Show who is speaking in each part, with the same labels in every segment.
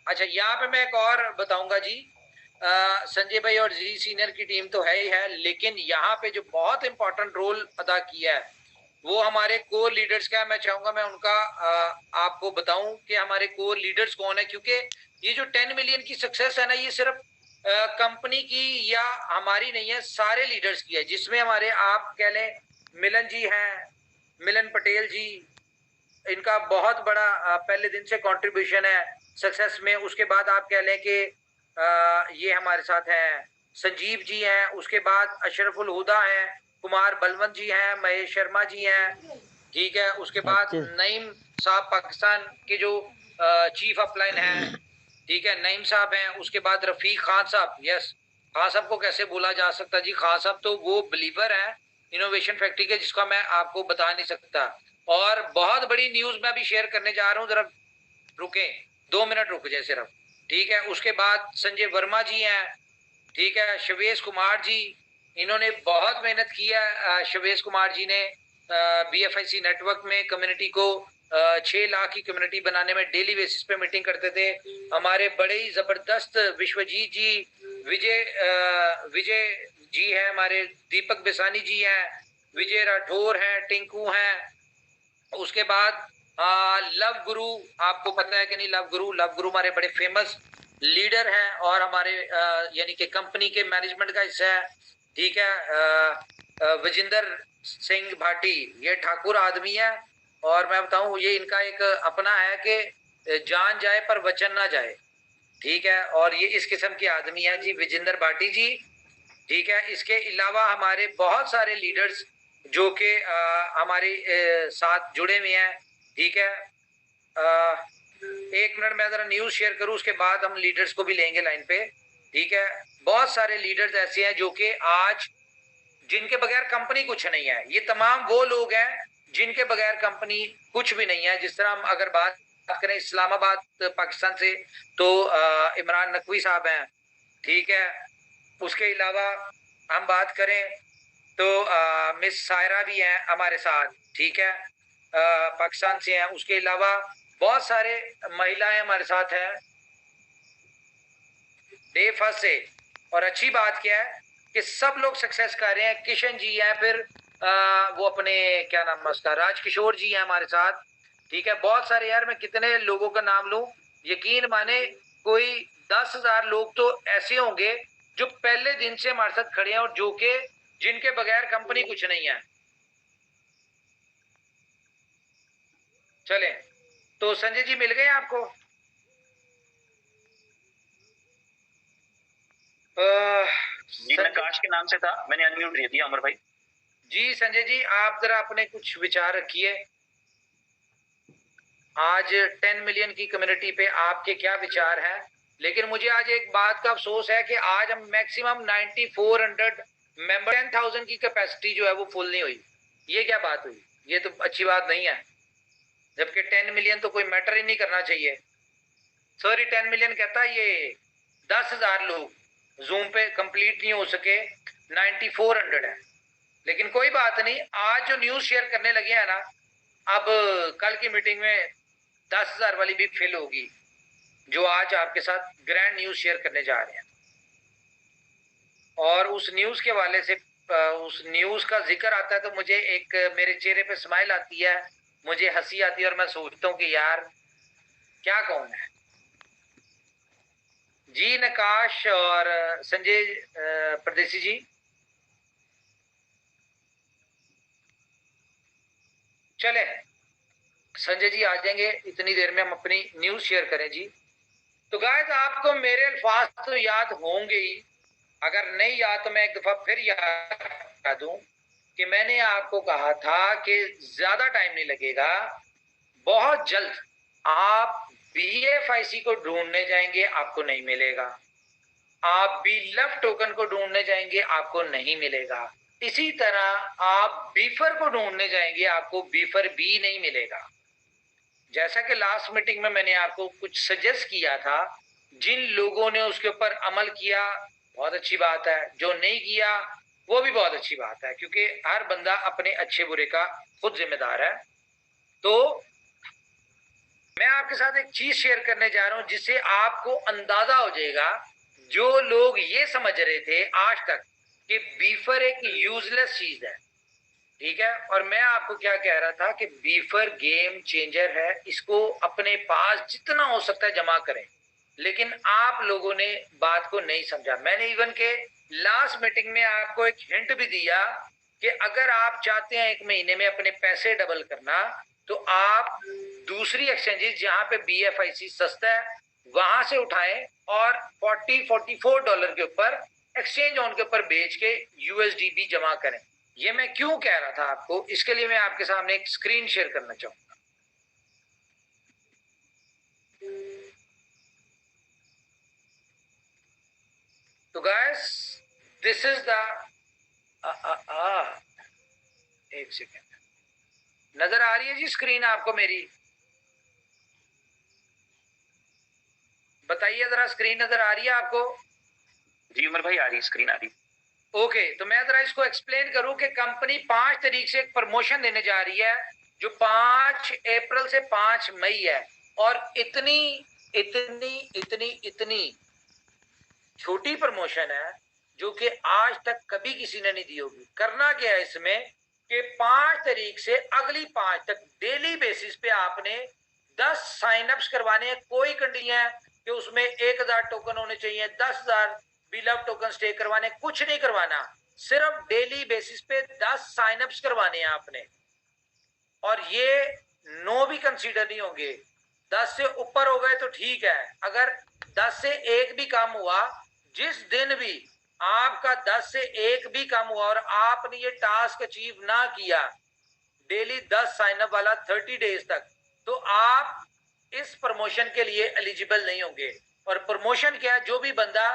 Speaker 1: अच्छा, यहाँ पे मैं एक और बताऊंगा जी। संजय भाई और जी सीनियर की टीम तो है ही है, लेकिन यहाँ पे जो बहुत इंपॉर्टेंट रोल अदा किया है वो हमारे कोर लीडर्स का है। मैं चाहूंगा मैं उनका आपको बताऊं कि हमारे कोर लीडर्स कौन है, क्योंकि ये जो 10 मिलियन की सक्सेस है ना, ये सिर्फ कंपनी की या हमारी नहीं है, सारे लीडर्स की है, जिसमें हमारे आप कह लें मिलन जी हैं, मिलन पटेल जी, इनका बहुत बड़ा पहले दिन से कंट्रीब्यूशन है सक्सेस में। उसके बाद आप कह लें कि ये हमारे साथ हैं संजीव जी हैं, उसके बाद अशरफुल हुदा हैं, कुमार बलवंत जी हैं, महेश शर्मा जी हैं, ठीक है। उसके बाद
Speaker 2: अच्छा।
Speaker 1: नईम साहब पाकिस्तान के जो चीफ अपलाइन हैं, ठीक है, नईम साहब हैं। उसके बाद रफीक खान साहब, यस, खान साहब को कैसे भूला जा सकता जी। खान साहब तो वो बिलीवर हैं इनोवेशन फैक्ट्री के, जिसका मैं आपको बता नहीं सकता। और बहुत बड़ी न्यूज मैं भी शेयर करने जा रहा हूँ, जरा रुके, 2 मिनट रुक जाए सिर्फ, ठीक है। उसके बाद संजय वर्मा जी हैं, ठीक है, शवेश कुमार जी, इन्होंने बहुत मेहनत की है। शवेश कुमार जी ने BFIC नेटवर्क में कम्युनिटी को 6 लाख की कम्युनिटी बनाने में डेली बेसिस पे मीटिंग करते थे। हमारे बड़े ही जबरदस्त विश्वजीत जी, विजय जी हैं, हमारे दीपक बेसानी जी हैं, विजय राठौर हैं, टिंकू हैं। उसके बाद लव गुरु, आपको पता है कि नहीं, लव गुरु हमारे बड़े फेमस लीडर हैं और हमारे यानी कि कंपनी के मैनेजमेंट का हिस्सा है, ठीक है। विजेंद्र सिंह भाटी, ये ठाकुर आदमी है, और मैं बताऊं ये इनका एक अपना है कि जान जाए पर वचन ना जाए, ठीक है। और ये इस किस्म के आदमी है जी, विजेंद्र भाटी जी, ठीक है। इसके अलावा हमारे बहुत सारे लीडर्स जो कि हमारे साथ जुड़े हुए हैं, ठीक है। अ, 1 मिनट मैं जरा न्यूज शेयर करूं, उसके बाद हम लीडर्स को भी लेंगे लाइन पे, ठीक है। बहुत सारे लीडर्स ऐसे हैं जो कि आज, जिनके बगैर कंपनी कुछ नहीं है। ये तमाम वो लोग हैं जिनके बगैर कंपनी कुछ भी नहीं है। जिस तरह हम अगर बात करें इस्लामाबाद पाकिस्तान से, तो इमरान नकवी साहब हैं, ठीक है। उसके अलावा हम बात करें तो मिस सायरा भी हैं हमारे साथ, ठीक है, पाकिस्तान से हैं। उसके अलावा बहुत सारे महिलाएं हमारे साथ हैं डे फर्स्ट से। और अच्छी बात क्या है कि सब लोग सक्सेस कर रहे हैं। किशन जी हैं, फिर वो अपने क्या नाम है उसका, राजकिशोर जी हैं हमारे साथ, ठीक है। बहुत सारे, यार मैं कितने लोगों का नाम लूं, यकीन माने कोई 10,000 लोग तो ऐसे होंगे जो पहले दिन से हमारे साथ खड़े हैं और जो कि जिनके बगैर कंपनी कुछ नहीं है। चलें, तो संजय जी मिल गए आपको?
Speaker 3: जी नकाश के नाम से था, मैंने अनम्यूट दे दिया अमर भाई।
Speaker 1: जी संजय जी, आप जरा अपने कुछ विचार रखिए। आज 10 मिलियन की कम्युनिटी पे आपके क्या विचार हैं? लेकिन मुझे आज एक बात का अफसोस है कि आज हम मैक्सिमम 9400 मेंबर, 10,000 की कैपेसिटी जो है वो फुल नहीं हुई। ये क्या बात हुई? ये तो अच्छी बात नहीं है, जबकि 10 मिलियन तो कोई मैटर ही नहीं करना चाहिए। सॉरी, 10 मिलियन कहता है ये 10,000 लोग जूम पे कंप्लीट नहीं हो सके, 9400 है। लेकिन कोई बात नहीं, आज जो न्यूज शेयर करने लगे हैं ना, अब कल की मीटिंग में 10,000 वाली भी फिल होगी, जो आज आपके साथ ग्रैंड न्यूज शेयर करने जा रहे हैं। और उस न्यूज के वाले से उस न्यूज का जिक्र आता है तो मुझे एक मेरे चेहरे पे स्माइल आती है, मुझे हंसी आती है, और मैं सोचता हूँ कि यार क्या कहूँ मैं। जी नकाश और संजय परदेसी जी, चले संजय जी आ जाएंगे, इतनी देर में हम अपनी न्यूज शेयर करें जी। तो गाइस, आपको मेरे अल्फाज तो याद होंगे ही, अगर नहीं याद तो मैं एक दफा फिर याद दूं कि मैंने आपको कहा था कि ज्यादा टाइम नहीं लगेगा, बहुत जल्द आप BFIC को ढूंढने जाएंगे, आपको नहीं मिलेगा। आप बी लव टोकन को ढूंढने जाएंगे, आपको नहीं मिलेगा। इसी तरह आप बीफर को ढूंढने जाएंगे, आपको बीफर भी नहीं मिलेगा। जैसा कि लास्ट मीटिंग में मैंने आपको कुछ सजेस्ट किया था, जिन लोगों ने उसके ऊपर अमल किया बहुत अच्छी बात है, जो नहीं किया वो भी बहुत अच्छी बात है, क्योंकि हर बंदा अपने अच्छे बुरे का खुद जिम्मेदार है। तो मैं आपके साथ एक चीज शेयर करने जा रहा हूं जिससे आपको अंदाजा हो जाएगा, जो लोग ये समझ रहे थे आज तक कि बीफर एक यूजलेस चीज है, ठीक है, और मैं आपको क्या कह रहा था कि बीफर गेम चेंजर है, इसको अपने पास जितना हो सकता है जमा करें। लेकिन आप लोगों ने बात को नहीं समझा। मैंने इवन के लास्ट मीटिंग में आपको एक हिंट भी दिया कि अगर आप चाहते हैं 1 महीने में अपने पैसे डबल करना, तो आप दूसरी एक्सचेंजेस जहां पे BFIC सस्ता है वहां से उठाएं और $44 के ऊपर एक्सचेंज ऑन के ऊपर बेच के USDB जमा करें। ये मैं क्यों कह रहा था आपको, इसके लिए मैं आपके सामने एक स्क्रीन शेयर करना चाहूंगा। तो गाइस, दिस इज द एक सेकेंड, नजर आ रही है जी स्क्रीन आपको मेरी? बताइए जरा, स्क्रीन नजर आ रही है आपको?
Speaker 3: जी उमर भाई, आ रही स्क्रीन आ रही।
Speaker 1: ओके, तो मैं जरा इसको एक्सप्लेन करूं कि कंपनी 5 तारीख से एक प्रमोशन देने जा रही है जो 5 अप्रैल से 5 मई है, और इतनी इतनी इतनी इतनी छोटी प्रमोशन है जो कि आज तक कभी किसी ने नहीं दी होगी। करना क्या है इसमें कि 5 तारीख से अगली 5 तक डेली बेसिस पे आपने 10 साइनअप्स करवाने हैं। कोई कंडीशन है कि उसमें 1000 टोकन होने चाहिए, 10,000 बिलव टोकन स्टे करवाने, कुछ नहीं करवाना। सिर्फ डेली बेसिस पे 10 साइनअप्स करवाने हैं आपने, और ये नो भी कंसीडर नहीं होंगे। 10 से ऊपर हो गए तो ठीक है, अगर 10 से 1 भी कम हुआ, जिस दिन भी आपका 10 से 1 भी कम हुआ और आपने ये टास्क अचीव ना किया डेली 10 साइनअप वाला 30 डेज तक, तो आप इस प्रमोशन के लिए एलिजिबल नहीं होंगे। और प्रमोशन क्या है, जो भी बंदा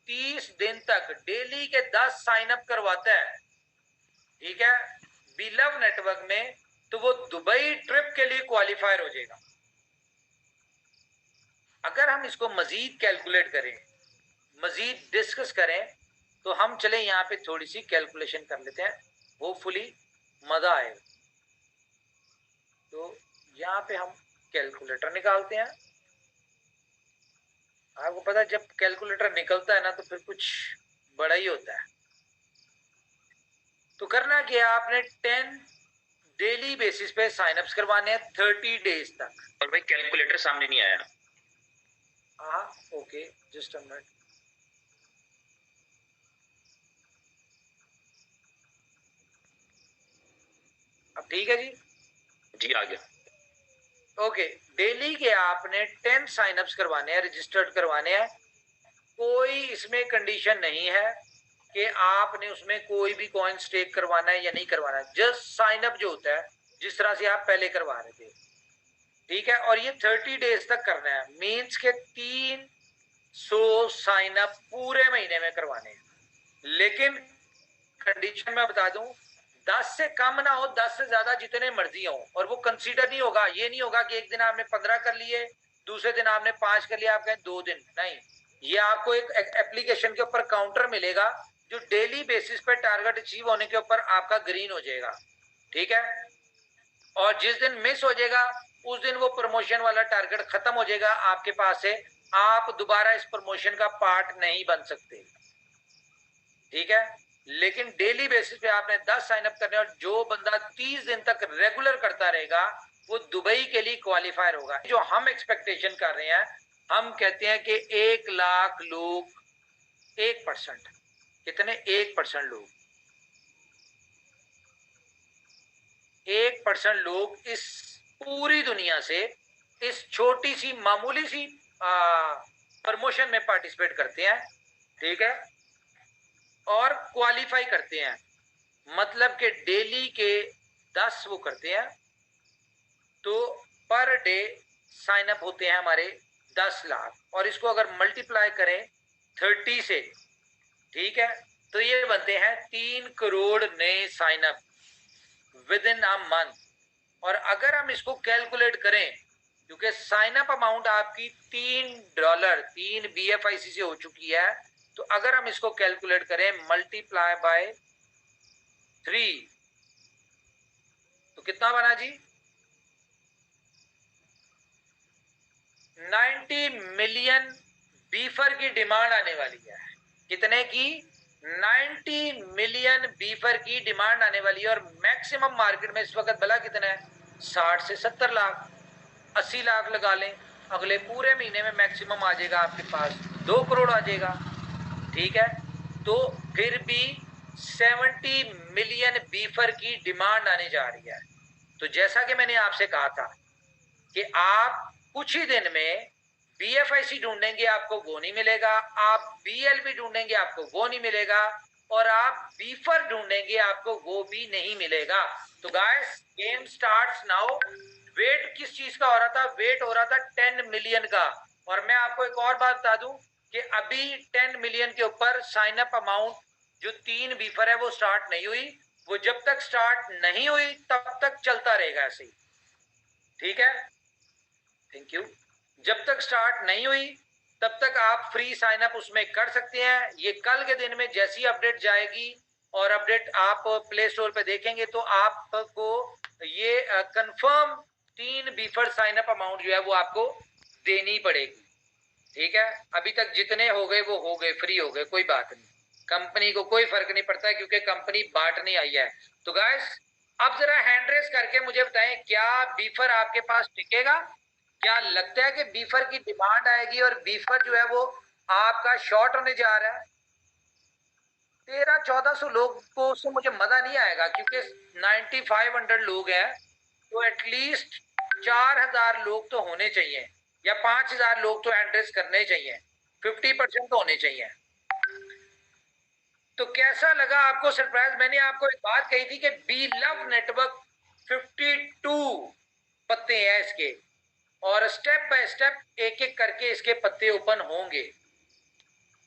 Speaker 1: 30 दिन तक डेली के 10 साइनअप करवाता है, ठीक है, बिलव नेटवर्क में, तो वो दुबई ट्रिप के लिए क्वालिफायर हो जाएगा। अगर हम इसको मजीद कैलकुलेट करें, मजीद डिस्कस करें, तो हम चले यहां पे थोड़ी सी कैलकुलेशन कर लेते हैं, होपफुली मजा आएगा। तो यहां पे हम कैलकुलेटर निकालते हैं। आपको पता है जब कैलकुलेटर निकलता है ना तो फिर कुछ बड़ा ही होता है। तो करना क्या, आपने 10 डेली बेसिस पे साइनअप्स करवाने हैं 30 डेज तक।
Speaker 3: और भाई कैलकुलेटर सामने नहीं आया।
Speaker 1: हाँ, ओके, जस्ट अ मिनट। अब ठीक है जी?
Speaker 3: जी आ गया।
Speaker 1: ओके, डेली के आपने 10 साइनअप्स करवाने हैं, रजिस्टर्ड करवाने हैं। कोई इसमें कंडीशन नहीं है कि आपने उसमें कोई भी कॉइन स्टेक करवाना है या नहीं करवाना है। जस्ट साइनअप जो होता है जिस तरह से आप पहले करवा रहे थे, ठीक है, और ये 30 डेज तक करना है। मीन्स के 300 साइनअप पूरे महीने में करवाने हैं। लेकिन कंडीशन मैं बता दूं, 10 से कम ना हो, 10 से ज्यादा जितने मर्जी हो, और वो कंसीडर नहीं होगा। ये नहीं होगा कि एक दिन आपने 15 कर लिए, दूसरे दिन आपने 5 कर लिया, आप कहें 2 दिन नहीं। ये आपको एक एप्लीकेशन के ऊपर काउंटर मिलेगा जो डेली बेसिस पे टारगेट अचीव होने के ऊपर आपका ग्रीन हो जाएगा, ठीक है। और जिस दिन मिस हो जाएगा उस दिन वो प्रमोशन वाला टारगेट खत्म हो जाएगा आपके पास से, आप दोबारा इस प्रमोशन का पार्ट नहीं बन सकते, ठीक है। लेकिन डेली बेसिस पे आपने 10 साइन अप करने, और जो बंदा 30 दिन तक रेगुलर करता रहेगा वो दुबई के लिए क्वालिफायर होगा। जो हम एक्सपेक्टेशन कर रहे हैं, हम कहते हैं कि 1 लाख लोग, 1%, कितने, 1% लोग, 1% लोग इस पूरी दुनिया से इस छोटी सी मामूली सी प्रमोशन में पार्टिसिपेट करते हैं, ठीक है, और क्वालिफाई करते हैं। मतलब कि डेली के 10 वो करते हैं, तो पर डे साइन अप होते हैं हमारे 10 लाख, और इसको अगर मल्टीप्लाई करें 30 से, ठीक है, तो ये बनते हैं 3 करोड़ नए sign up within a month. और अगर हम इसको कैलकुलेट करें, क्योंकि साइन अप अमाउंट आपकी $3, 3 BFIC से हो चुकी है, तो अगर हम इसको कैलकुलेट करें मल्टीप्लाई बाय 3, तो कितना बना जी? 90 मिलियन बीफर की डिमांड आने वाली है। कितने की? 90 मिलियन बीफर की डिमांड आने वाली है। और मैक्सिमम मार्केट में इस वक्त भला कितना है? 60 से 70 लाख, 80 लाख लगा लें। अगले पूरे महीने में मैक्सिमम आ जाएगा आपके पास 2 करोड़ आ जाएगा। ठीक है, तो फिर भी 70 मिलियन बीफर की डिमांड आने जा रही है। तो जैसा कि मैंने आपसे कहा था कि आप कुछ ही दिन में बीएफआईसी ढूंढेंगे आपको वो नहीं मिलेगा, आप बीएलबी ढूंढेंगे आपको वो नहीं मिलेगा, और आप बीफर ढूंढेंगे आपको वो भी नहीं मिलेगा। तो guys, game starts now. Wait किस चीज का हो रहा था? वेट हो रहा था 10 मिलियन का। और मैं आपको एक और बात बता दूं कि अभी 10 मिलियन के ऊपर साइन अप अमाउंट जो 3 बीफर है वो स्टार्ट नहीं हुई। वो जब तक स्टार्ट नहीं हुई तब तक चलता रहेगा ऐसे ही। ठीक है, थैंक यू। जब तक स्टार्ट नहीं हुई तब तक आप फ्री साइन अप उसमें कर सकते हैं। ये कल के दिन में जैसी अपडेट जाएगी और अपडेट आप प्ले स्टोर पे देखेंगे तो आपको ये confirm 3 buffer sign up amount जो है वो आपको देनी पड़ेगी। ठीक है, अभी तक जितने हो गए वो हो गए, फ्री हो गए, कोई बात नहीं, कंपनी को कोई फर्क नहीं पड़ता क्योंकि कंपनी बांटने आई है। तो गाइस, अब जरा हैंड रेस करके मुझे बताएं, क्या बीफर आपके पास टिकेगा? क्या लगता है कि बीफर की डिमांड आएगी और बीफर जो है वो आपका शॉर्ट होने जा रहा है? 1300-1400 लोग को उससे मुझे मजा नहीं आएगा क्योंकि 9500 लोग हैं, तो एटलीस्ट 4000 लोग तो होने चाहिए या 5000 लोग तो एंट्रेस करने चाहिए, 50% तो होने चाहिए। तो कैसा लगा आपको सरप्राइज? मैंने आपको एक बात कही थी कि बी लव नेटवर्क 52 पत्ते हैं इसके, और स्टेप बाय स्टेप एक एक करके इसके पत्ते ओपन होंगे।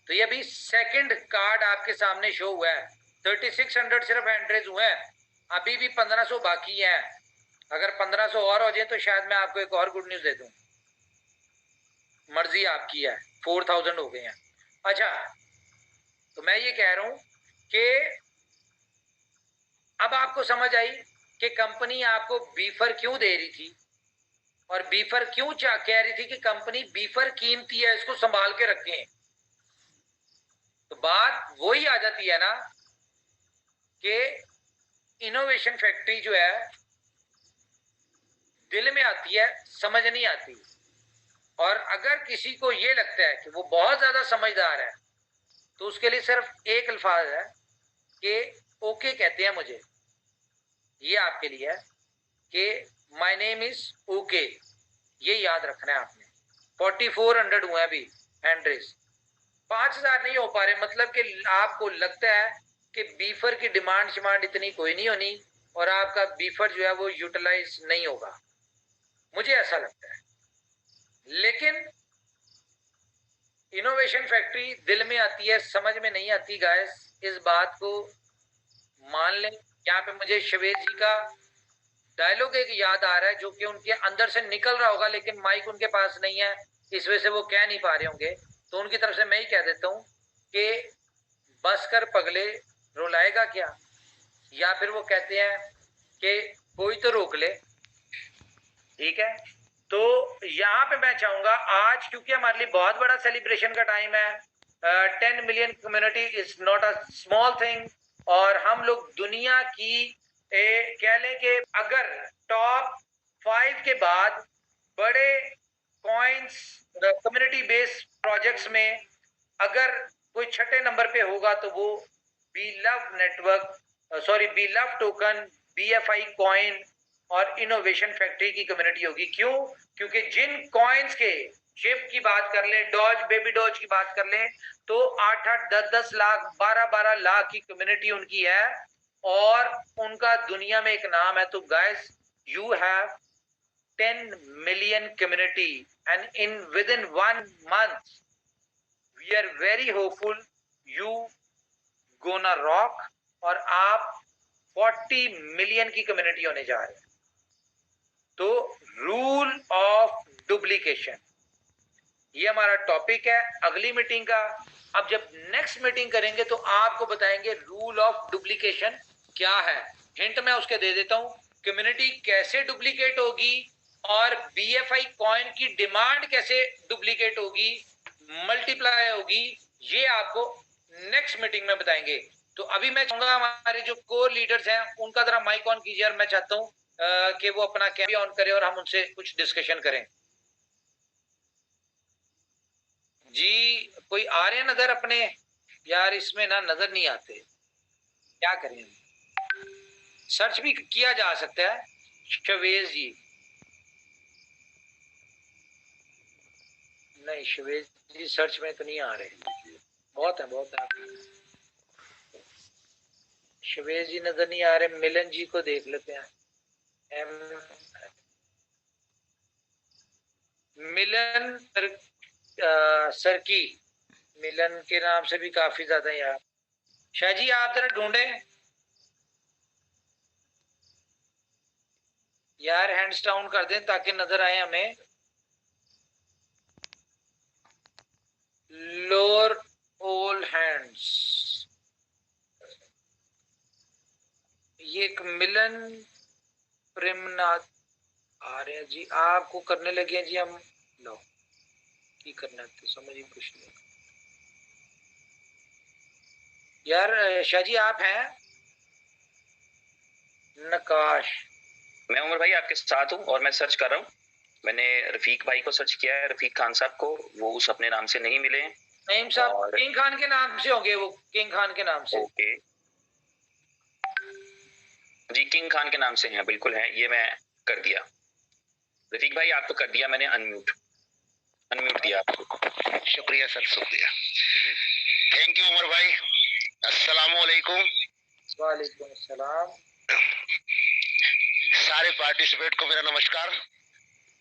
Speaker 1: तो ये अभी सेकंड कार्ड आपके सामने शो हुआ है। 3600 सिर्फ एंट्रीज हुए हैं, अभी भी 1500 बाकी है। अगर 1500 और हो जाए तो शायद मैं आपको एक और गुड न्यूज दे दूं, मर्जी आपकी है। 4000 हो गए हैं। अच्छा, तो मैं ये कह रहा हूं कि अब आपको समझ आई कि कंपनी आपको बीफर क्यों दे रही थी और बीफर क्यों कह रही थी कि कंपनी बीफर कीमती है, इसको संभाल के रखें। तो बात वही आ जाती है ना कि इनोवेशन फैक्ट्री जो है दिल में आती है, समझ नहीं आती। और अगर किसी को ये लगता है कि वो बहुत ज्यादा समझदार है तो उसके लिए सिर्फ एक अल्फाज है कि ओके कहते हैं मुझे। ये आपके लिए है कि माय नेम इज ओके, ये याद रखना है आपने। 4400 हुए अभी एंट्रीज, 5000 नहीं हो पा रहे, मतलब कि आपको लगता है कि बीफर की डिमांड शिमांड इतनी कोई नहीं होनी और आपका बीफर जो है वो यूटिलाइज नहीं होगा, मुझे ऐसा लगता है। लेकिन इनोवेशन फैक्ट्री दिल में आती है, समझ में नहीं आती गाइस, इस बात को मान लें। यहाँ पे मुझे शवेद जी का डायलॉग एक याद आ रहा है जो कि उनके अंदर से निकल रहा होगा लेकिन माइक उनके पास नहीं है, इस वजह से वो कह नहीं पा रहे होंगे। तो उनकी तरफ से मैं ही कह देता हूँ कि बस कर पगले, रुलाएगा क्या? या फिर वो कहते हैं कि कोई तो रोक ले। ठीक है, तो यहाँ पे मैं चाहूंगा आज, क्योंकि हमारे लिए बहुत बड़ा सेलिब्रेशन का टाइम है। 10 million community is not a small thing, और हम लोग दुनिया की कह लें कि अगर टॉप 5 के बाद बड़े कॉइन्स कम्युनिटी बेस्ड प्रोजेक्ट्स में अगर कोई छठे नंबर पे होगा तो वो B love network, sorry B love token, BFI coin और इनोवेशन फैक्ट्री की कम्युनिटी होगी। क्यों? क्योंकि जिन कॉइन्स के शिप की बात कर ले, डॉज, बेबी डॉज की बात कर ले, तो 8-8, 10-10 लाख, 12-12 लाख की कम्युनिटी उनकी है और उनका दुनिया में एक नाम है। तो guys, you have 10 million community and in within 1 month we are very hopeful you gonna rock, और आप 40 मिलियन की कम्युनिटी होने जा रहे हैं। तो रूल ऑफ डुप्लीकेशन, ये हमारा टॉपिक है अगली मीटिंग का। अब जब नेक्स्ट मीटिंग करेंगे तो आपको बताएंगे रूल ऑफ डुप्लीकेशन क्या है। हिंट मैं उसके दे देता हूं, कम्युनिटी कैसे डुप्लीकेट होगी और BFI कॉइन की डिमांड कैसे डुप्लीकेट होगी, मल्टीप्लाई होगी, ये आपको नेक्स्ट मीटिंग में बताएंगे। तो अभी मैं चाहूंगा हमारे जो कोर लीडर्स हैं उनका जरा माइक ऑन कीजिए, और मैं चाहता हूं कि वो अपना कैमरा ऑन करें और हम उनसे कुछ डिस्कशन करें। जी कोई आ रहे हैं नजर अपने? यार इसमें ना नजर नहीं आते, क्या करें? सर्च भी किया जा सकता है। शवेज जी, नहीं शवेज जी सर्च में तो नहीं आ रहे। बहुत है, बहुत है। शवेज जी नजर नहीं आ रहे। मिलन जी को देख लेते हैं। मिलन सर की, मिलन के नाम से भी काफी ज्यादा यार। शाह जी आप जरा ढूंढे यार, हैंड्स डाउन कर दें ताकि नजर आए हमें। लोअर ऑल हैंड्स, ये एक मिलन प्रेमनाथ आ रहे हैं जी, आपको करने लगे जी हम। लो की करना तो समझ ही कुछ नहीं यार। शाह जी आप हैं? नकाश,
Speaker 3: मैं उमर भाई आपके साथ हूँ और मैं सर्च कर रहा हूँ। मैंने रफीक भाई को सर्च किया है, रफीक खान साहब को, वो उस अपने नाम से नहीं मिले हैं।
Speaker 1: नईम साहब किंग खान के नाम से होंगे, वो किंग खान के नाम से।
Speaker 3: ओके जी, किंग खान के नाम से हैं, बिल्कुल हैं। ये मैं कर दिया। रफीक भाई आपको कर दिया मैंने अनम्यूट, अनम्यूट दिया आपको।
Speaker 2: शुक्रिया सर, शुक्रिया। थैंक यू उमर भाई। अस्सलामुअलैकुम।
Speaker 1: वालेकुम अस्सलाम।
Speaker 2: सारे पार्टिसिपेट को मेरा नमस्कार।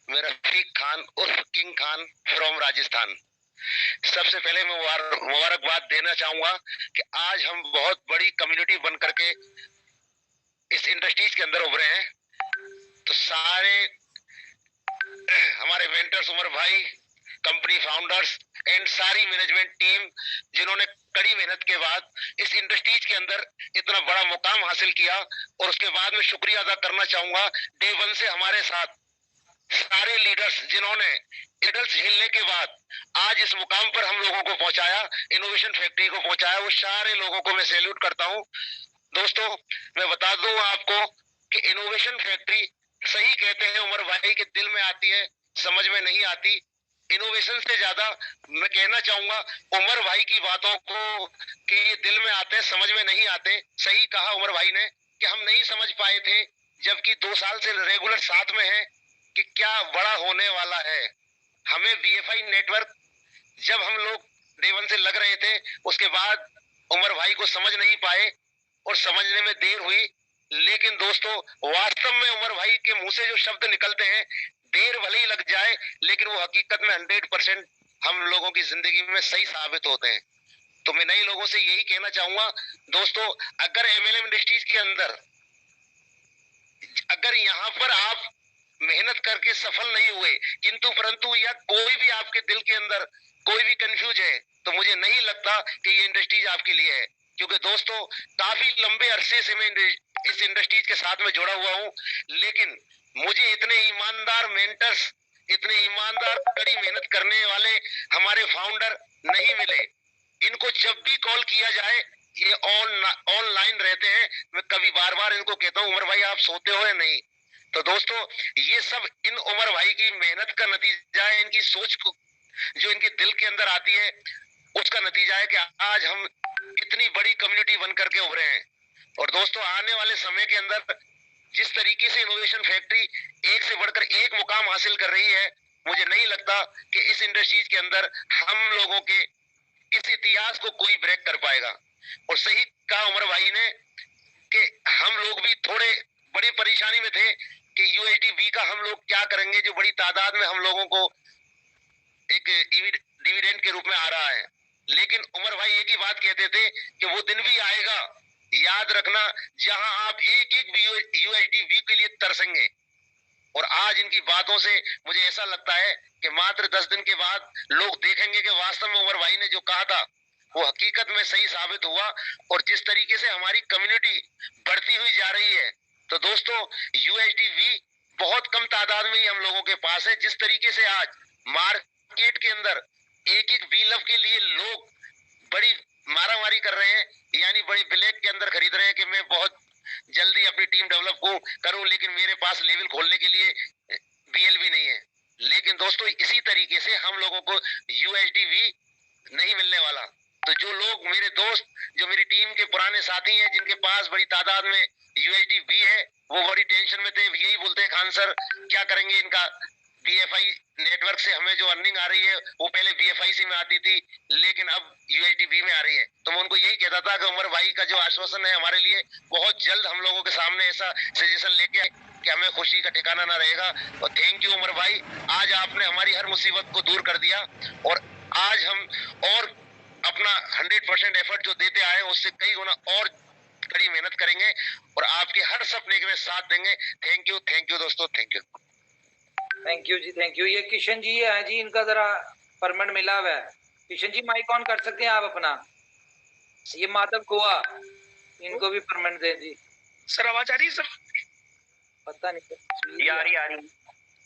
Speaker 2: मेरा रफीक खान उर्फ किंग खान फ्रॉम राजस्थान। सबसे पहले मैं मुबारकबाद देना चाहूंगा कि आज हम बहुत बड़ी कम्युनिटी बन करके इस इंडस्ट्रीज के अंदर उभरे हैं। तो सारे हमारे वेंटर्स उमर भाई, कंपनी फाउंडर्स एंड सारी मैनेजमेंट टीम जिन्होंने कड़ी मेहनत के बाद इस इंडस्ट्रीज के अंदर इतना बड़ा मुकाम हासिल किया, और उसके बाद मैं शुक्रिया अदा करना चाहूंगा डे वन से हमारे साथ सारे लीडर्स जिन्होंने एडल्ट झेलने के बाद आज इस मुकाम पर हम लोगों को पहुंचाया, इनोवेशन फैक्ट्री को पहुंचाया, वो सारे लोगों को मैं सैल्यूट करता हूं। दोस्तों मैं बता दूं आपको कि इनोवेशन फैक्ट्री सही कहते हैं उमर भाई के दिल में आती है, समझ में नहीं आती। इनोवेशन से ज्यादा मैं कहना चाहूंगा उमर भाई की बातों को कि ये दिल में आते, समझ में नहीं आते। सही कहा उमर भाई ने कि हम नहीं समझ पाए थे, जबकि 2 साल से रेगुलर साथ में है, कि क्या बड़ा होने वाला है। हमें BFI नेटवर्क जब हम लोग डे वन से लग रहे थे, उसके बाद उमर भाई को समझ नहीं पाए और समझने में देर हुई। लेकिन दोस्तों वास्तव में उमर भाई के मुंह से जो शब्द निकलते हैं, देर भले ही लग जाए लेकिन वो हकीकत में 100% हम लोगों की जिंदगी में सही साबित होते हैं। तो मैं नए लोगों से यही कहना चाहूंगा दोस्तों, अगर MLM इंडस्ट्रीज के अंदर अगर यहाँ पर आप मेहनत करके सफल नहीं हुए, किंतु परंतु या कोई भी आपके दिल के अंदर कोई भी कंफ्यूज है, तो मुझे नहीं लगता कि ये इंडस्ट्रीज आपके लिए है। क्योंकि दोस्तों काफी लंबे अरसे से मैं इस इंडस्ट्रीज के साथ में जुड़ा हुआ हूँ, लेकिन मुझे इतने ईमानदार मेंटर्स, इतने ईमानदार कड़ी मेहनत करने वाले हमारे फाउंडर नहीं मिले। इनको जब भी कॉल किया जाए ये ऑनलाइन रहते हैं। मैं कभी बार बार इनको कहता हूँ उमर भाई आप सोते हो या नहीं। तो दोस्तों ये सब इन उमर भाई की मेहनत का नतीजा है, इनकी सोच को जो इनके दिल के अंदर आती है उसका नतीजा है कि आज हम इतनी बड़ी कम्युनिटी बन करके उभरे हैं। और दोस्तों आने वाले समय के अंदर जिस तरीके से इनोवेशन फैक्ट्री एक से बढ़कर एक मुकाम हासिल कर रही है, मुझे नहीं लगता कि इस इंडस्ट्रीज के अंदर हम लोगों के इस इतिहास को कोई ब्रेक कर पाएगा। और सही कहा उमर भाई ने कि हम लोग भी थोड़े बड़ी परेशानी में थे कि USDB का हम लोग क्या करेंगे, जो बड़ी तादाद में हम लोगों को एक डिविडेंड के रूप में आ रहा है। लेकिन उमर भाई एक ही बात कहते थे कि वो दिन भी आएगा, याद रखना, जहां आप एक एक USDB के लिए तरसेंगे। और आज इनकी बातों से मुझे ऐसा लगता है कि मात्र 10 दिन के बाद लोग देखेंगे कि वास्तव में उमर भाई ने जो कहा था वो हकीकत में सही साबित हुआ। और जिस तरीके से हमारी कम्युनिटी बढ़ती हुई जा रही है, तो दोस्तों USDB बहुत कम तादाद में ही हम लोगों के पास है। जिस तरीके से आज मार्केट के अंदर एक एक व्हील के लिए लोग बड़ी मारामारी कर रहे हैं, यानी बड़ी ब्लैक के अंदर खरीद रहे हैं कि मैं बहुत जल्दी अपनी टीम डेवलप करूं, लेकिन मेरे पास लेवल खोलने के लिए बीएल भी नहीं है। लेकिन दोस्तों इसी तरीके से हम लोगों को यूएसडी भी नहीं मिलने वाला। तो जो लोग मेरे दोस्त, जो मेरी टीम के पुराने साथी हैं, जिनके पास बड़ी तादाद में यूएसडी भी है, वो बड़ी टेंशन में थे। यही बोलते हैं खान सर क्या करेंगे इनका, बीएफआई नेटवर्क से हमें जो अर्निंग आ रही है वो पहले बीएफआईसी में आती थी, लेकिन अब यूएसडीबी में आ रही है। तो मैं उनको यही कहता था कि उमर भाई का जो आश्वासन है हमारे लिए, बहुत जल्द हम लोगों के सामने ऐसा सजेशन लेके आए कि हमें खुशी का ठिकाना ना रहेगा। और थैंक यू उमर भाई, आज आपने हमारी हर मुसीबत को दूर कर दिया और आज हम और अपना 100% एफर्ट जो देते आए उससे कई गुना और कड़ी मेहनत करेंगे और आपके हर सपने के साथ देंगे। थैंक यू दोस्तों, थैंक यू।
Speaker 1: थैंक यू जी, थैंक यू। ये किशन जी है जी, इनका जरा परमिट मिला हुआ है। किशन जी माइक ऑन कर सकते हैं आप अपना। ये माधव गोवा, इनको भी परमिट दे जी।
Speaker 4: सर आवाज आ रही है सर?
Speaker 1: पता नहीं
Speaker 3: ये आ रही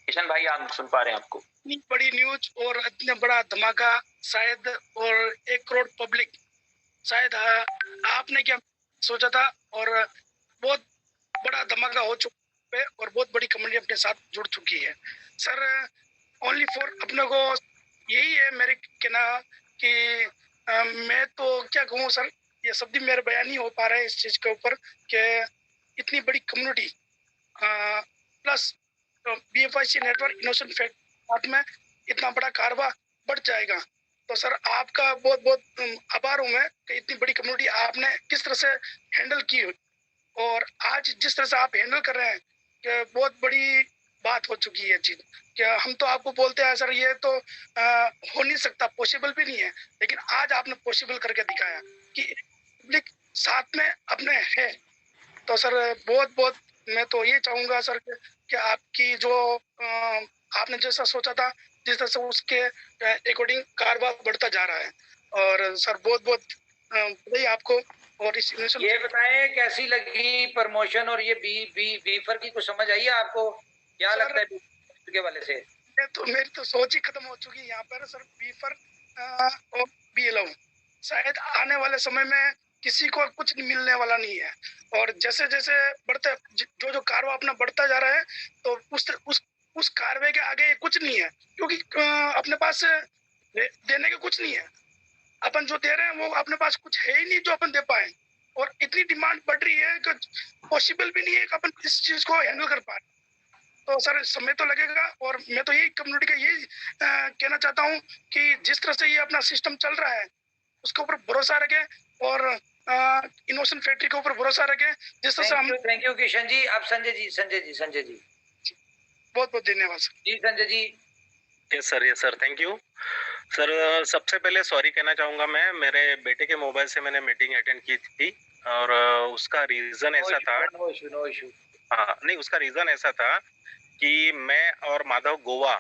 Speaker 3: किशन भाई, आप सुन पा रहे हैं आपको?
Speaker 4: इतनी बड़ी न्यूज और इतना बड़ा धमाका शायद, और 1 करोड़ पब्लिक शायद आपने क्या सोचा था, और बहुत बड़ा धमाका हो चुका है और बहुत बड़ी कम्युनिटी अपने साथ जुड़ चुकी है सर। ओनली फॉर अपने को यही है मेरे कहना कि मैं तो क्या कहूँ सर, ये शब्द मेरे बयान नहीं हो पा रहा है इस चीज के ऊपर कि इतनी बड़ी community plus BFIC network innovation fact में इतना बड़ा कारोबार बढ़ जाएगा। तो सर आपका बहुत बहुत आभार हूँ मैं कि इतनी बड़ी कम्युनिटी आपने किस तरह से हैंडल की, और आज जिस तरह से आप हैंडल कर रहे हैं कि बहुत बड़ी बात हो चुकी है चीज। क्या हम तो आपको बोलते हैं सर ये तो हो नहीं सकता, पॉसिबल भी नहीं है, लेकिन आज आपने पॉसिबल करके दिखाया कि पब्लिक साथ में अपने है। तो सर बहुत बहुत मैं तो ये चाहूंगा सर कि आपकी जो आपने जैसा सोचा था जिस तरह से उसके अकॉर्डिंग कारोबार बढ़ता जा रहा है। और सर बहुत बहुत बधाई आपको। और इस
Speaker 1: ये बताएं कैसी लगी प्रमोशन, और ये बीफर की कुछ समझ आई है आपको? क्या लगता है के वाले से?
Speaker 4: तो मेरी तो सोच ही खत्म हो चुकी है यहाँ पर सर। बीफर और बीएलओ शायद आने वाले समय में किसी को कुछ मिलने वाला नहीं है। और जैसे जैसे बढ़ते जो जो कारवा अपना बढ़ता जा रहा है, तो उस कारवे के आगे कुछ नहीं है, क्योंकि अपने पास देने के कुछ नहीं है। अपन जो दे रहे हैं वो अपने पास कुछ है ही नहीं जो अपन दे पाए, और इतनी डिमांड बढ़ रही है कि पॉसिबल भी नहीं है कि अपन इस चीज को हैंडल कर पाए। तो सर समय तो लगेगा, और मैं तो यही कम्युनिटी का यही कहना चाहता हूँ कि जिस तरह से ये अपना सिस्टम चल रहा है उसके ऊपर भरोसा रखें, और इनोवेशन फैक्ट्री के ऊपर भरोसा रखें जिस तरह से हम।
Speaker 1: Thank you Kishan ji. अब संजय जी
Speaker 4: बहुत बहुत धन्यवाद सर।
Speaker 1: जी Sanjay ji.
Speaker 5: Yes sir, thank you sir. सबसे पहले सॉरी कहना चाहूँगा मैं, मेरे बेटे के मोबाइल से मैंने मीटिंग अटेंड की थी, और उसका रीज़न ऐसा था।
Speaker 1: No issue.
Speaker 5: हाँ नहीं, उसका रीज़न ऐसा था कि मैं और माधव गोवा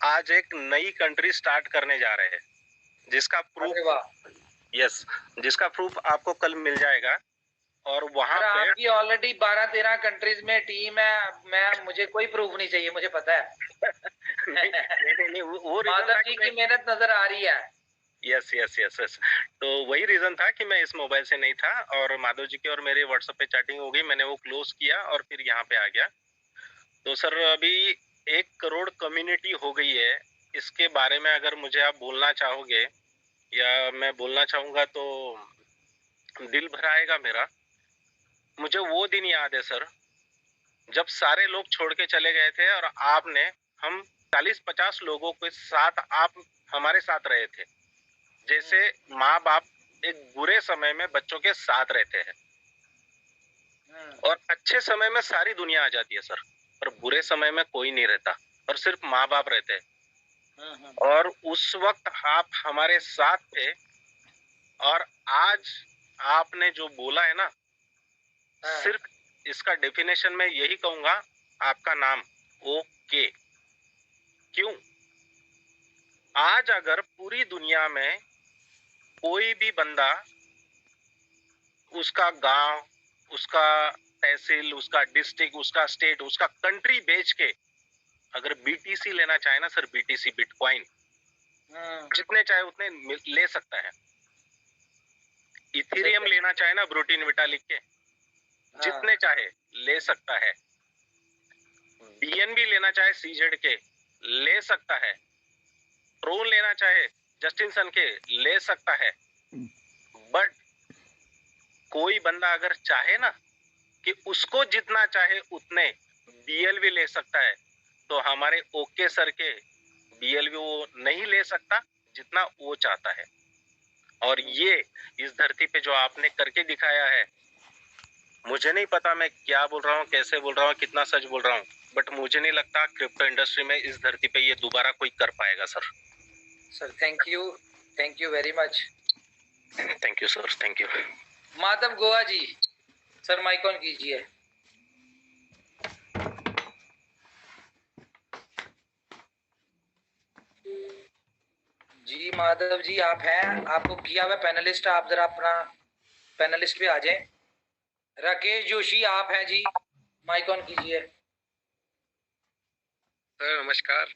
Speaker 5: आज एक नई कंट्री स्टार्ट करने जा रहे हैं, जिसका प्रूफ आपको कल मिल जाएगा। और वहाँ पे
Speaker 1: आपकी ऑलरेडी 12-13 कंट्रीज में टीम है। मुझे कोई प्रूफ नहीं चाहिए, मुझे पता है।
Speaker 5: नहीं, वो
Speaker 1: माधव जी की मेहनत नजर आ रही है।
Speaker 5: यस। तो वही रीजन था कि मैं इस मोबाइल से नहीं था, और माधव जी की और मेरे व्हाट्सएप पे चैटिंग हो गई, मैंने वो क्लोज किया और फिर यहाँ पे आ गया। तो सर अभी 1 करोड़ कम्युनिटी हो गई है, इसके बारे में अगर मुझे आप बोलना चाहोगे या मैं बोलना चाहूँगा तो दिल भर आएगा मेरा। मुझे वो दिन याद है सर, जब सारे लोग छोड़ के चले गए थे और आपने हम 40-50 लोगों के साथ आप हमारे साथ रहे थे। जैसे माँ बाप एक बुरे समय में बच्चों के साथ रहते हैं, और अच्छे समय में सारी दुनिया आ जाती है सर, और बुरे समय में कोई नहीं रहता और सिर्फ माँ बाप रहते हैं। और उस वक्त आप हमारे साथ थे, और आज आपने जो बोला है ना, सिर्फ इसका डेफिनेशन में यही कहूंगा, आपका नाम ओके। क्यों? आज अगर पूरी दुनिया में कोई भी बंदा, उसका गांव, उसका तहसील, उसका डिस्ट्रिक्ट, उसका स्टेट, उसका कंट्री बेच के अगर बीटीसी लेना चाहे ना सर, बीटीसी बिटकॉइन जितने चाहे उतने ले सकता है। इथेरियम लेना चाहे ना ब्रूटीन विटालिक के, जितने चाहे ले सकता है। बीएनबी लेना चाहे सीजेड के, ले सकता है। ट्रोन लेना चाहे जस्टिन सन के, ले सकता है। बट कोई बंदा अगर चाहे ना कि उसको जितना चाहे उतने बीएलवी ले सकता है, तो हमारे ओके सर के बीएलवी वो नहीं ले सकता जितना वो चाहता है। और ये इस धरती पे जो आपने करके दिखाया है, मुझे नहीं पता मैं क्या बोल रहा हूँ, कैसे बोल रहा हूँ, कितना सच बोल रहा हूँ, बट मुझे नहीं लगता क्रिप्टो इंडस्ट्री में इस धरती पे ये दोबारा कोई कर पाएगा sir.
Speaker 1: Sir thank you very much.
Speaker 5: Thank you sir, thank you.
Speaker 1: Madhav Goa ji, sir mike on कीजिए। जी माधव जी आप हैं, आपको किया हुआ पैनलिस्ट, आप जरा अपना पैनलिस्ट पे आ जाएं। राकेश जोशी आप हैं जी, माइक ऑन कीजिए।
Speaker 6: सर नमस्कार।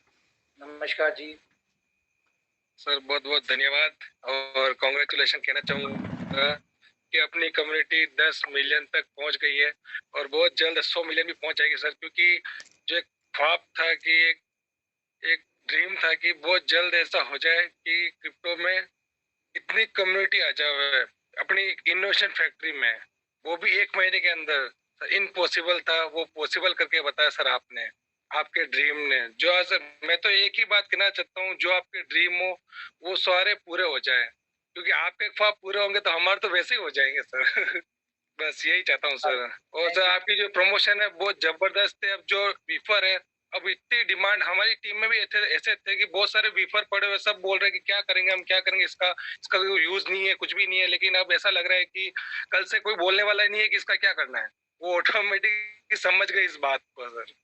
Speaker 1: नमस्कार जी।
Speaker 6: सर बहुत बहुत धन्यवाद और कॉन्ग्रेचुलेशन कहना चाहूँगा कि अपनी कम्युनिटी 10 मिलियन तक पहुंच गई है और बहुत जल्द 100 मिलियन भी पहुंच जाएगी सर, क्योंकि जो एक ख्वाब था कि एक ड्रीम था कि बहुत जल्द ऐसा हो जाए कि क्रिप्टो में इतनी कम्युनिटी आ जाए अपनी इनोवेशन फैक्ट्री में, वो भी 1 महीने के अंदर। इम्पॉसिबल था, वो पॉसिबल करके बताया सर आपने, आपके ड्रीम ने। जो आज मैं तो एक ही बात कहना चाहता हूँ, जो आपके ड्रीम हो वो सारे पूरे हो जाए, क्योंकि आपके ख्वाब पूरे होंगे तो हमारे तो वैसे ही हो जाएंगे सर। बस यही चाहता हूँ सर। और सर आपकी जो प्रमोशन है बहुत जबरदस्त है। अब जो वीफर है, अब इतनी डिमांड हमारी टीम में भी ऐसे थे कि बहुत सारे वीफर पड़े हुए, सब बोल रहे हैं कि क्या करेंगे हम, क्या करेंगे, इसका कोई यूज नहीं है, कुछ भी नहीं है। लेकिन अब ऐसा लग रहा है कि कल से कोई बोलने वाला नहीं है कि इसका क्या करना है, वो ऑटोमेटिक समझ गए इस बात को सर।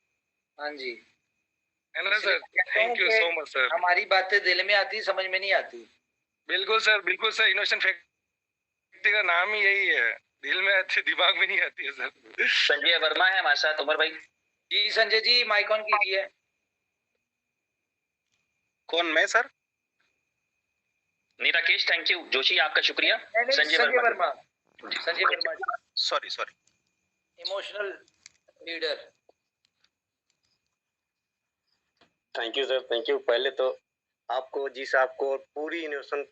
Speaker 1: हाँ जी,
Speaker 6: है ना sir. Thank you so much sir.
Speaker 1: हमारी बातें दिल में आती, समझ में नहीं आती।
Speaker 6: बिल्कुल सर, बिल्कुल सर। इनोवेशन फैक्ट्री का नाम ही यही है, दिल में आती दिमाग में नहीं आती है सर।
Speaker 3: संजय वर्मा है हमारे साथ। उमर भाई
Speaker 1: जी संजय जी माइक ऑन कीजिए।
Speaker 5: कौन, मैं सर?
Speaker 3: नहीं राकेश, थैंक यू। जोशी आपका शुक्रिया।
Speaker 1: Sanjay Verma, Sanjay Verma
Speaker 5: sorry
Speaker 1: emotional leader.
Speaker 7: Thank you sir, thank you. पहले तो आपको, जी साहब को, पूरी इनोवेशन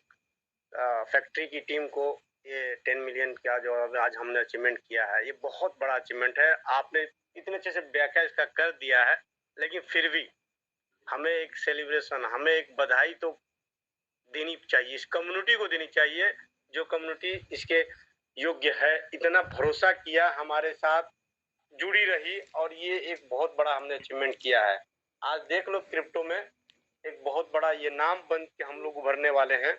Speaker 7: फैक्ट्री की टीम को ये 10 मिलियन का जो आज हमने अचीवमेंट किया है, ये बहुत बड़ा अचीवमेंट है। आपने इतने अच्छे से व्याख्या इसका कर दिया है, लेकिन फिर भी हमें एक सेलिब्रेशन, हमें एक बधाई तो देनी चाहिए, इस कम्युनिटी को देनी चाहिए, जो कम्युनिटी इसके योग्य है। इतना भरोसा किया, हमारे साथ जुड़ी रही, और ये एक बहुत बड़ा हमने अचीवमेंट किया है। आज देख लो, क्रिप्टो में एक बहुत बड़ा ये नाम बन के हम लोग उभरने वाले हैं।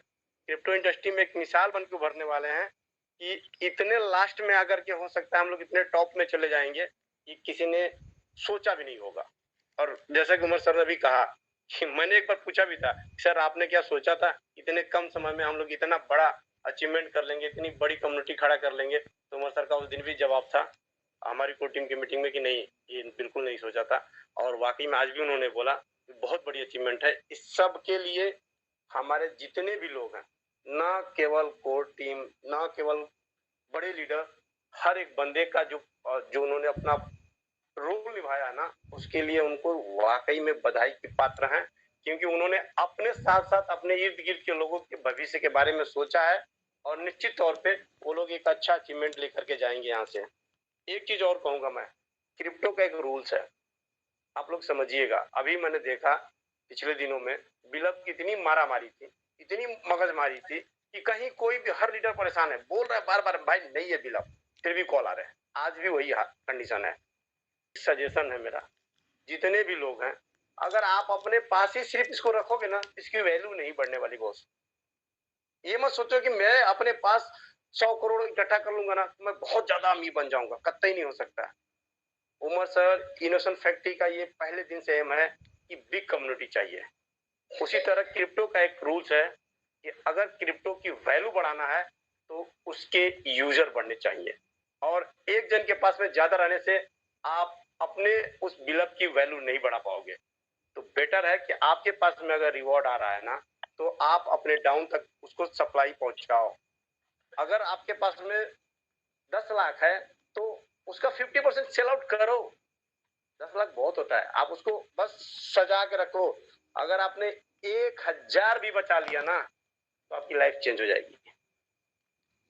Speaker 7: क्रिप्टो इंडस्ट्री में एक मिसाल बन के उभरने वाले हैं कि इतने लास्ट में आकर के हो सकता है हम लोग इतने टॉप में चले जाएंगे कि किसी ने सोचा भी नहीं होगा। और जैसा कि उमर सर ने भी कहा कि मैंने एक बार पूछा भी था, सर आपने क्या सोचा था इतने कम समय में हम लोग इतना बड़ा अचीवमेंट कर लेंगे, इतनी बड़ी कम्युनिटी खड़ा कर लेंगे? तो उमर सर का उस दिन भी जवाब था हमारी कोर टीम की मीटिंग में कि नहीं, ये बिल्कुल नहीं सोचा था। और वाकई में आज भी उन्होंने बोला बहुत बड़ी अचीवमेंट है। इस सब के लिए हमारे जितने भी लोग हैं, ना केवल कोर टीम, ना केवल बड़े लीडर, हर एक बंदे का जो उन्होंने अपना रोल निभाया ना, उसके लिए उनको वाकई में बधाई के पात्र हैं, क्योंकि उन्होंने अपने साथ साथ अपने इर्द गिर्द के लोगों के भविष्य के बारे में सोचा है, और निश्चित तौर पे वो लोग एक अच्छा अचीवमेंट लेकर के जाएंगे यहाँ से। एक चीज और कहूंगा मैं, क्रिप्टो का एक रूल्स है, आप लोग समझिएगा। अभी मैंने देखा पिछले दिनों में बिलब की इतनी मारामारी थी, इतनी मगजमारी थी कि कहीं कोई भी, हर लीडर परेशान है, बोल रहा है बार बार भाई नहीं है बिलब, फिर भी कॉल आ रहे हैं। आज भी वही कंडीशन है। सजेशन है मेरा, जितने भी लोग हैं, अगर आप अपने पास ही सिर्फ इसको रखोगे ना, इसकी वैल्यू नहीं बढ़ने वाली बॉस। ये मत सोचो कि मैं अपने पास 100 करोड़ इकट्ठा कर लूंगा ना तो मैं बहुत ज्यादा अमीर बन जाऊंगा, कतई नहीं हो सकता। उमर सर, इनोवेशन फैक्ट्री का ये पहले दिन से एम है कि बिग कम्युनिटी चाहिए। उसी तरह क्रिप्टो का एक रूल्स है कि अगर क्रिप्टो की वैल्यू बढ़ाना है तो उसके यूजर बढ़ने चाहिए। और एक जन के पास में ज्यादा रहने से आप अपने उस बिल्डअप की वैल्यू नहीं बढ़ा पाओगे। तो बेटर है कि आपके पास में अगर रिवॉर्ड आ रहा है ना, तो आप अपने डाउन तक उसको सप्लाई पहुंचाओ। अगर आपके पास में 10 लाख है तो उसका 50% सेल आउट करो। 10 लाख बहुत होता है, आप उसको बस सजा के रखो। अगर आपने 1000 भी बचा लिया ना, तो आपकी लाइफ चेंज हो जाएगी।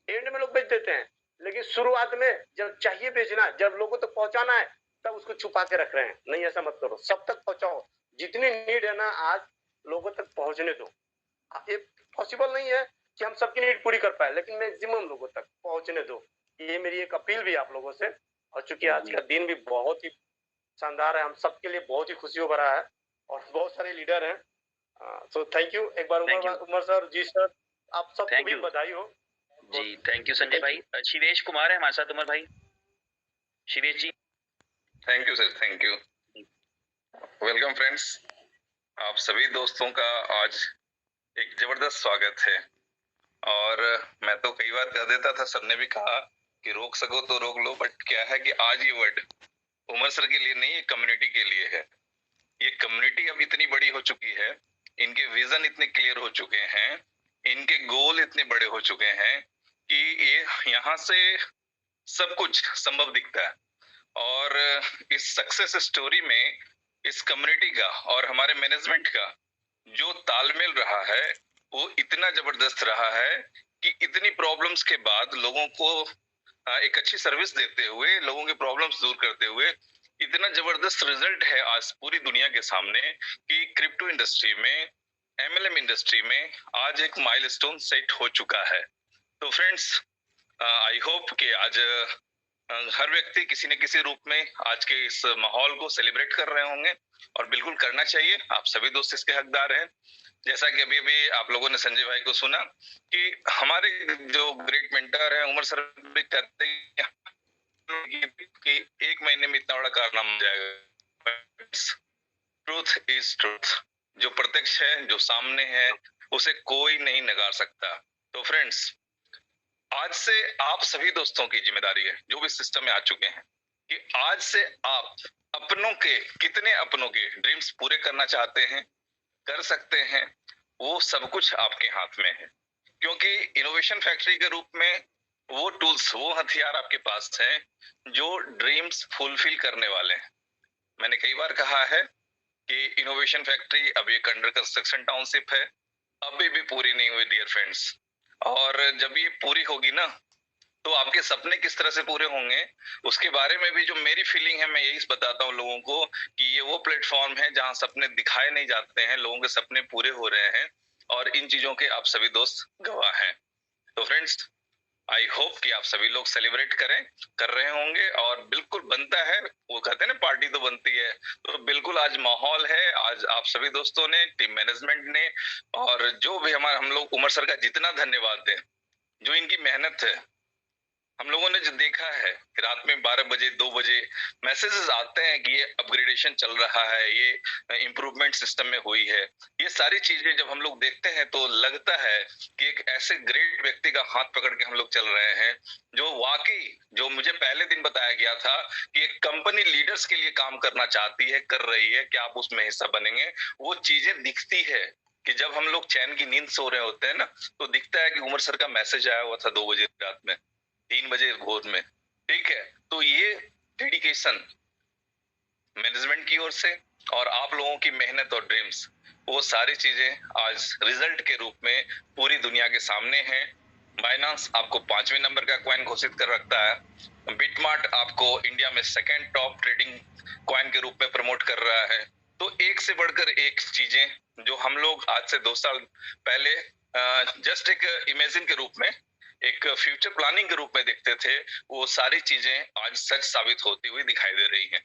Speaker 7: एंड में लोग बेच देते हैं, लेकिन शुरुआत में जब चाहिए बेचना, जब लोगों तक पहुंचाना है, तब उसको छुपा के रख रहे हैं। नहीं, ऐसा मत करो, सब तक पहुंचाओ। जितनी नीड है ना आज लोगों तक पहुंचने दो। ये पॉसिबल नहीं है कि हम सबकी नीड पूरी कर पाए, लेकिन मैक्सिमम लोगों तक पहुंचने दो। ये मेरी एक अपील भी आप लोगों से। और चूंकि आज का दिन भी बहुत ही शानदार है, हम सबके लिए बहुत ही खुशियों भरा है और बहुत सारे लीडर हैं। सो थैंक यू एक बार उमर सर, जी सर, आप सबको भी बधाई हो
Speaker 3: जी। थैंक यू संजय भाई। शिवेश कुमार है हमारे साथ, उमर भाई। Shivesh ji.
Speaker 8: Thank you sir, thank you. Welcome friends, आप सभी दोस्तों का आज एक जबरदस्त स्वागत है। और मैं तो कई बार कह देता था, सर ने भी कहा कि रोक सको तो रोक लो, बट क्या है कि आज ये वर्ड उमर सर के लिए नहीं, ये कम्युनिटी के लिए है। ये कम्युनिटी अब इतनी बड़ी हो चुकी है, इनके विजन इतने क्लियर हो चुके हैं, इनके गोल इतने बड़े हो चुके हैं कि ये यहाँ से सब कुछ संभव दिखता है। और इस सक्सेस स्टोरी में इस कम्युनिटी का और हमारे मैनेजमेंट का जो तालमेल रहा है वो इतना जबरदस्त रहा है कि इतनी प्रॉब्लम्स के बाद लोगों को एक अच्छी सर्विस देते हुए, लोगों के प्रॉब्लम्स दूर करते हुए इतना जबरदस्त रिजल्ट है आज पूरी दुनिया के सामने कि क्रिप्टो इंडस्ट्री में, MLM इंडस्ट्री में आज एक माइलस्टोन सेट हो चुका है। तो फ्रेंड्स, आई होप कि आज हर व्यक्ति किसी न किसी रूप में आज के इस माहौल को सेलिब्रेट कर रहे होंगे और बिल्कुल करना चाहिए। आप सभी दोस्त इसके हकदार हैं। जैसा कि अभी अभी आप लोगों ने संजय भाई को सुना कि हमारे जो ग्रेट मेंटर हैं उमर सर भी कहते हैं कि 1 महीने में इतना बड़ा कारनामा हो जाएगा। ट्रूथ इज ट्रूथ, जो प्रत्यक्ष है, जो सामने है, उसे कोई नहीं नकार सकता। तो फ्रेंड्स, आज से आप सभी दोस्तों की जिम्मेदारी है, जो भी सिस्टम में आ चुके हैं, कि आज से आप अपनों के, कितने अपनों के ड्रीम्स पूरे करना चाहते हैं, कर सकते हैं, वो सब कुछ आपके हाथ में है। क्योंकि इनोवेशन फैक्ट्री के रूप में वो टूल्स, वो हथियार आपके पास हैं जो ड्रीम्स फुलफिल करने वाले हैं। मैंने कई बार कहा है कि इनोवेशन फैक्ट्री अभी एक अंडर कंस्ट्रक्शन टाउनशिप है, अभी भी पूरी नहीं हुई डियर फ्रेंड्स। और जब ये पूरी होगी ना, तो आपके सपने किस तरह से पूरे होंगे उसके बारे में भी जो मेरी फीलिंग है, मैं यही बताता हूँ लोगों को कि ये वो प्लेटफॉर्म है जहां सपने दिखाए नहीं जाते हैं, लोगों के सपने पूरे हो रहे हैं और इन चीजों के आप सभी दोस्त गवाह हैं। तो फ्रेंड्स, आई होप कि आप सभी लोग सेलिब्रेट कर रहे होंगे और बिल्कुल बनता है, वो कहते हैं ना पार्टी तो बनती है, तो बिल्कुल आज माहौल है। आज आप सभी दोस्तों ने, टीम मैनेजमेंट ने और जो भी हम लोग उमर सर का जितना धन्यवाद दें, जो इनकी मेहनत है। हम लोगों ने जो देखा है कि रात में 12 बजे 2 बजे मैसेजेस आते हैं कि ये अपग्रेडेशन चल रहा है, ये इम्प्रूवमेंट सिस्टम में हुई है। ये सारी चीजें जब हम लोग देखते हैं तो लगता है कि एक ऐसे ग्रेट व्यक्ति का हाथ पकड़ के हम लोग चल रहे हैं, जो वाकई, जो मुझे पहले दिन बताया गया था कि एक कंपनी लीडर्स के लिए काम करना चाहती है, कर रही है, कि आप उसमें हिस्सा बनेंगे, वो चीजें दिखती है कि जब हम लोग चैन की नींद सो रहे होते हैं ना, तो दिखता है कि उमर सर का मैसेज आया हुआ था 2 बजे रात में, 3 बजे भोर में, ठीक है। तो ये डेडिकेशन मैनेजमेंट की ओर से और आप लोगों की मेहनत और ड्रीम्स, वो सारी चीजें आज रिजल्ट के रूप में पूरी दुनिया के सामने हैं। बाइनांस आपको 5वें नंबर का कॉइन घोषित कर रखता है, बिटमार्ट आपको इंडिया में 2nd टॉप ट्रेडिंग कॉइन के रूप में प्रमोट कर रहा है। तो एक से बढ़कर एक चीजें जो हम लोग आज से 2 साल पहले जस्ट एक इमेजिन के रूप में, एक फ्यूचर प्लानिंग के रूप में देखते थे, वो सारी चीजें आज सच साबित होती हुई दिखाई दे रही हैं।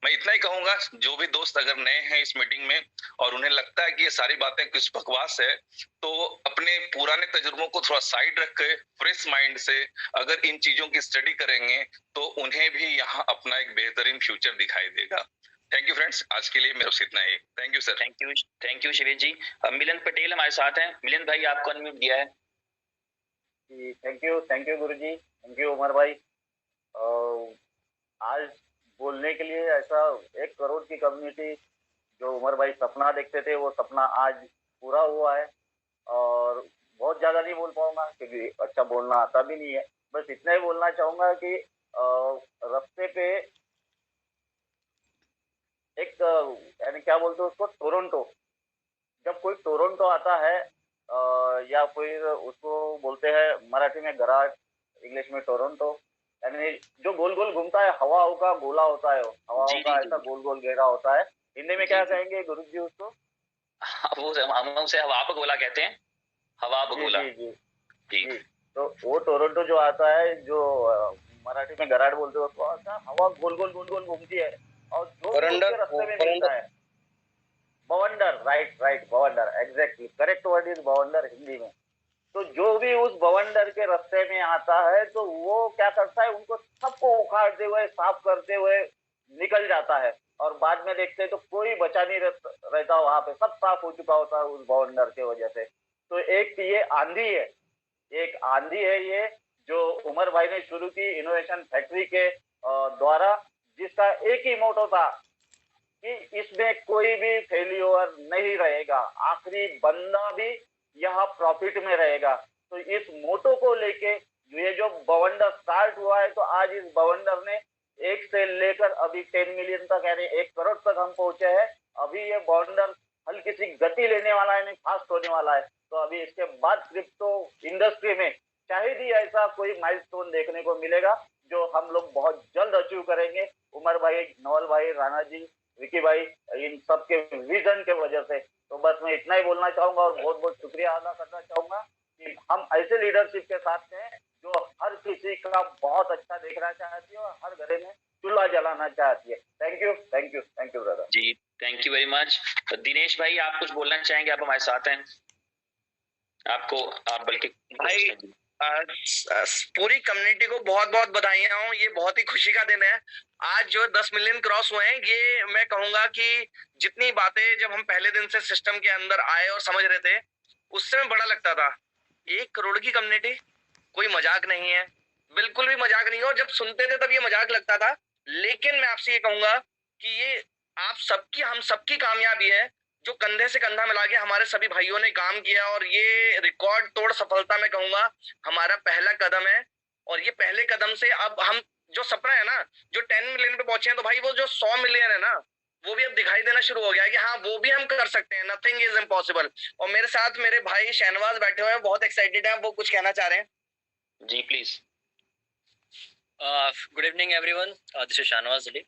Speaker 8: मैं इतना ही कहूंगा, जो भी दोस्त अगर नए हैं इस मीटिंग में और उन्हें लगता है कि ये सारी बातें कुछ बकवास है, तो अपने पुराने तजुर्बों को थोड़ा साइड रख के फ्रेश माइंड से अगर इन चीजों की स्टडी करेंगे तो उन्हें भी यहाँ अपना एक बेहतरीन फ्यूचर दिखाई देगा। थैंक यू फ्रेंड्स, आज के लिए मेरे से इतना ही। Thank you sir.
Speaker 3: Thank you Shivesh ji. Milan Patel हमारे साथ हैं। मिलन भाई, आपको अनम्यूट दिया है।
Speaker 9: Thank you guruji, thank you Umar भाई। आज बोलने के लिए ऐसा 1 करोड़ की कम्युनिटी जो उमर भाई सपना देखते थे वो सपना आज पूरा हुआ है। और बहुत ज्यादा नहीं बोल पाऊंगा क्योंकि अच्छा बोलना आता भी नहीं है, बस इतना ही बोलना चाहूंगा कि रास्ते पे एक यानी क्या बोलते हैं उसको, टोरंटो, जब कोई टोरंटो आता है या फिर उसको बोलते हैं मराठी में गराज, इंग्लिश में टोरंटो, यानी जो गोल गोल घूमता है, हवाओं का गोला होता है, हवाओं का ऐसा गोल गोल घेरा होता है। हिंदी में क्या कहेंगे गुरु जी उसको?
Speaker 3: वो हम उसे हवा पर गोला कहते हैं, हवा पर गोला।
Speaker 9: जी। तो वो टोरंटो जो आता है, जो मराठी में गराड बोलते हैं उसको, हवा गोल गोल घूमती है और जो उसके रास्ते में मिलता है, बवंडर, राइट, बवंडर, एग्जैक्टली करेक्ट वर्ड इज बवंडर हिंदी में। तो जो भी उस बवंडर के रास्ते में आता है तो वो क्या करता है, उनको सबको उखाड़ते हुए, साफ करते हुए निकल जाता है और बाद में देखते हैं तो कोई बचा नहीं रहता वहां पे, सब साफ हो चुका होता है उस बवंडर के वजह से। तो एक ये आंधी है, ये जो उमर भाई ने शुरू की इनोवेशन फैक्ट्री के द्वारा, जिसका एक ही मोटो था कि इसमें कोई भी फेल्यूर नहीं रहेगा, आखिरी बंदा भी यहाँ प्रॉफिट में रहेगा। तो इस मोटो को लेके ये जो बवंडर स्टार्ट हुआ है, तो आज इस बवंडर ने 1 से लेकर अभी 10 मिलियन तक, यानी 1 करोड़ तक हम पहुंचे हैं। अभी ये बवंडर हल्की सी गति लेने वाला है, नहीं फास्ट होने वाला है। तो अभी इसके बाद क्रिप्टो इंडस्ट्री में शायद ही ऐसा कोई माइलस्टोन देखने को मिलेगा जो हम लोग बहुत जल्द अचीव करेंगे, उमर भाई, नवल भाई, राणा जी, विकी भाई, इन सब के विजन के वजह से। तो बस मैं इतना ही बोलना चाहूंगा और बहुत बहुत शुक्रिया अदा करना चाहूंगा कि हम ऐसे लीडरशिप के साथ हैं जो हर किसी का बहुत अच्छा देखना चाहती है और हर घरे में चूल्हा जलाना चाहती है। थैंक यू ब्रदर
Speaker 3: जी, thank you very much. Dinesh भाई, आप कुछ बोलना चाहेंगे? आप हमारे साथ हैं, आपको आप बल्कि
Speaker 10: भाई पूरी कम्युनिटी को बहुत बहुत बधाइयां हो, ये बहुत ही खुशी का दिन है। आज जो 10 मिलियन क्रॉस हुए हैं, ये मैं कहूंगा कि जितनी बातें जब हम पहले दिन से सिस्टम के अंदर आए और समझ रहे थे, उससे में बड़ा लगता था 1 करोड़ की कम्युनिटी, कोई मजाक नहीं है, बिल्कुल भी मजाक नहीं है। और जब सुनते थे तब ये मजाक लगता था, लेकिन मैं आपसे ये कहूंगा कि ये आप सबकी, हम सबकी कामयाबी है जो कंधे से कंधा मिला के हमारे सभी भाइयों ने काम किया। और ये रिकॉर्ड तोड़ सफलता मैं कहूंगा हमारा पहला कदम है। और ये पहले कदम से अब हम जो सपना है ना, जो 10 मिलियन पे पहुंचे हैं, तो भाई वो जो 100 मिलियन है ना, वो भी अब दिखाई देना शुरू हो गया है कि हाँ, वो भी हम कर सकते हैं, नथिंग इज इम्पॉसिबल। और मेरे साथ मेरे भाई शहनवाज बैठे हुए हैं, बहुत एक्साइटेड हैं, वो कुछ कहना चाह रहे हैं।
Speaker 3: जी please.
Speaker 11: Good evening everyone, this is Shahnawaz Ali.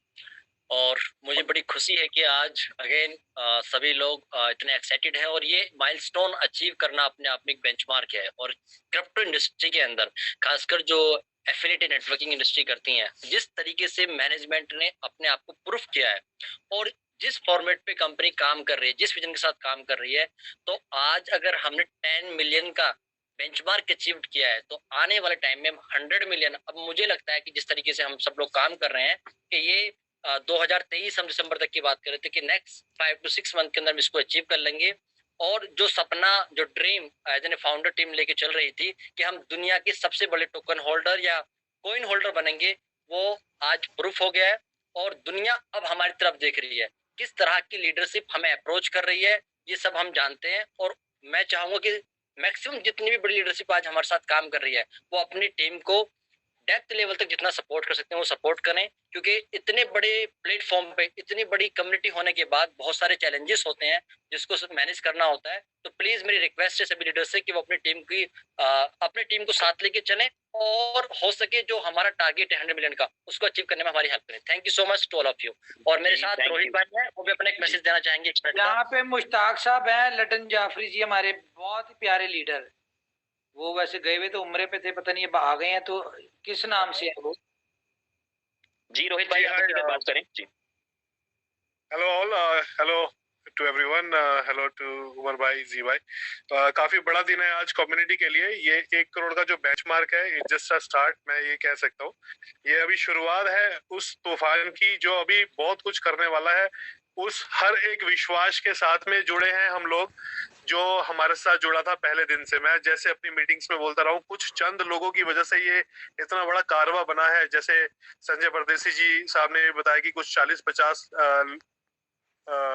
Speaker 11: और मुझे बड़ी खुशी है कि आज अगेन सभी लोग इतने एक्साइटेड हैं और ये माइलस्टोन अचीव करना अपने आप में एक बेंचमार्क है। और क्रिप्टो इंडस्ट्री के अंदर खासकर जो एफिलिएटेड नेटवर्किंग इंडस्ट्री करती हैं, जिस तरीके से मैनेजमेंट ने अपने आप को प्रूफ किया है और जिस फॉर्मेट पे कंपनी काम कर रही है, जिस विजन के साथ काम कर रही है, तो आज अगर हमने 10 मिलियन का बेंचमार्क अचीव किया है, तो आने वाले टाइम में हम 100 मिलियन, अब मुझे लगता है कि जिस तरीके से हम सब लोग काम कर रहे हैं कि ये 2023 हम दिसंबर तक की बात कर रहे थे कि नेक्स्ट 5 to 6 मंथ के अंदर हम इसको अचीव कर लेंगे। और जो सपना, जो dream as an founder team लेके चल रही थी कि हम दुनिया के सबसे बड़े टोकन होल्डर या कॉइन होल्डर बनेंगे, वो आज प्रूफ हो गया है। और दुनिया अब हमारी तरफ देख रही है, किस तरह की लीडरशिप हमें अप्रोच कर रही है, ये सब हम जानते हैं। और मैं चाहूंगा कि मैक्सिमम जितनी भी बड़ी लीडरशिप आज हमारे साथ काम कर रही है, वो अपनी टीम को डेप्थ लेवल तक जितना सपोर्ट कर सकते हैं वो सपोर्ट करें, क्योंकि इतने बड़े प्लेटफॉर्म पे इतनी बड़ी कम्युनिटी होने के बाद बहुत सारे चैलेंजेस होते हैं जिसको मैनेज करना होता है। तो प्लीज मेरी रिक्वेस्ट है सभी लीडर से कि वो अपनी टीम को साथ लेके चलें और हो सके जो हमारा टारगेट है 100 मिलियन का, उसको अचीव करने में हमारी हेल्प करें। Thank you so much to all of you. और मेरे साथ रोहित भाई हैं, वो भी अपना एक मैसेज देना चाहेंगे।
Speaker 1: यहाँ पे मुश्ताक साहब हैं, लटन जाफरी जी हमारे बहुत ही प्यारे लीडर, वो वैसे गए हुए तो उम्रे पे थे, पता नहीं आ गए हैं, तो किस नाम से है वो?
Speaker 3: जी रोहित भाई, आप बात करें जी।
Speaker 12: Hello all, hello to everyone, hello to Umar भाई, जी भाई। काफी बड़ा दिन है आज कम्युनिटी के लिए। ये 1 करोड़ का जो बेंचमार्क है, इट जस्ट अ स्टार्ट, मैं ये कह सकता हूँ। ये अभी शुरुआत है उस तूफान की जो अभी बहुत कुछ करने वाला है। उस हर एक विश्वास के साथ में जुड़े हैं हम लोग जो हमारे साथ जुड़ा था पहले दिन से। मैं जैसे अपनी मीटिंग्स में बोलता रहा हूँ, कुछ चंद लोगों की वजह से ये इतना बड़ा कारवा बना है। जैसे संजय परदेसी जी साहब ने बताया कि कुछ 40-50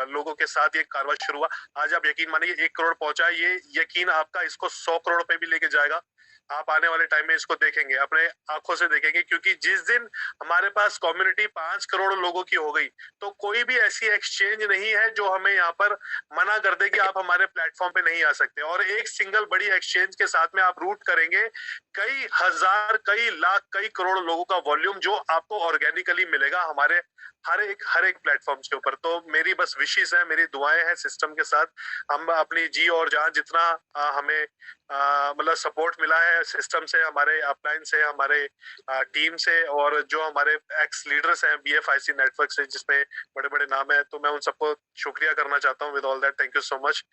Speaker 12: लोगों के साथ ये कारवा शुरू हुआ। आज आप यकीन मानिए 1 करोड़ पहुंचा है। ये यकीन आपका इसको 100 करोड़ पे भी लेके जाएगा। आप आने वाले टाइम में इसको देखेंगे, अपने आंखों से देखेंगे, क्योंकि जिस दिन हमारे पास कम्युनिटी 5 करोड़ लोगों की हो गई तो कोई भी ऐसी एक्सचेंज नहीं है जो हमें यहाँ पर मना कर दे कि आप हमारे प्लेटफॉर्म पे नहीं आ सकते। और एक सिंगल बड़ी एक्सचेंज के साथ में आप रूट करेंगे कई हजार, कई लाख, कई करोड़ लोगों का वॉल्यूम जो आपको ऑर्गेनिकली मिलेगा हमारे हर एक प्लेटफॉर्म के ऊपर। तो मेरी बस विशेष है, मेरी दुआएं हैं सिस्टम के साथ। हम अपनी जी और जान जितना हमें मतलब सपोर्ट मिला है सिस्टम से, हमारे अपलाइन से, हमारे टीम से, और जो हमारे एक्स लीडर्स हैं BFIC नेटवर्क से जिसमें बड़े बड़े नाम है, तो मैं उन सबको शुक्रिया करना चाहता हूँ। With all that, thank you so much,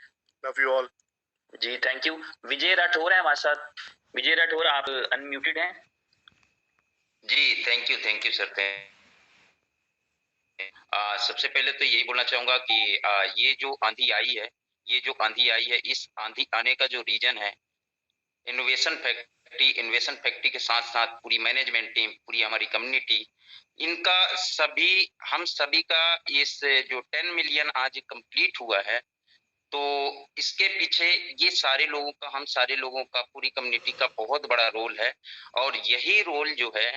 Speaker 12: love you all.
Speaker 3: जी थैंक यू। विजय राठौर है हमारे साथ। विजय राठौर, आप अनम्यूटेड हैं।
Speaker 13: जी थैंक यू सर। सबसे पहले तो यही बोलना चाहूंगा कि ये जो आंधी आई है, इस आंधी आने का जो रीजन है, इनोवेशन फैक्ट्री के साथ साथ पूरी मैनेजमेंट टीम, पूरी हमारी कम्युनिटी, इनका हम सभी का इस जो 10 मिलियन आज कंप्लीट हुआ है, तो इसके पीछे ये हम सारे लोगों का, पूरी कम्युनिटी का बहुत बड़ा रोल है। और यही रोल जो है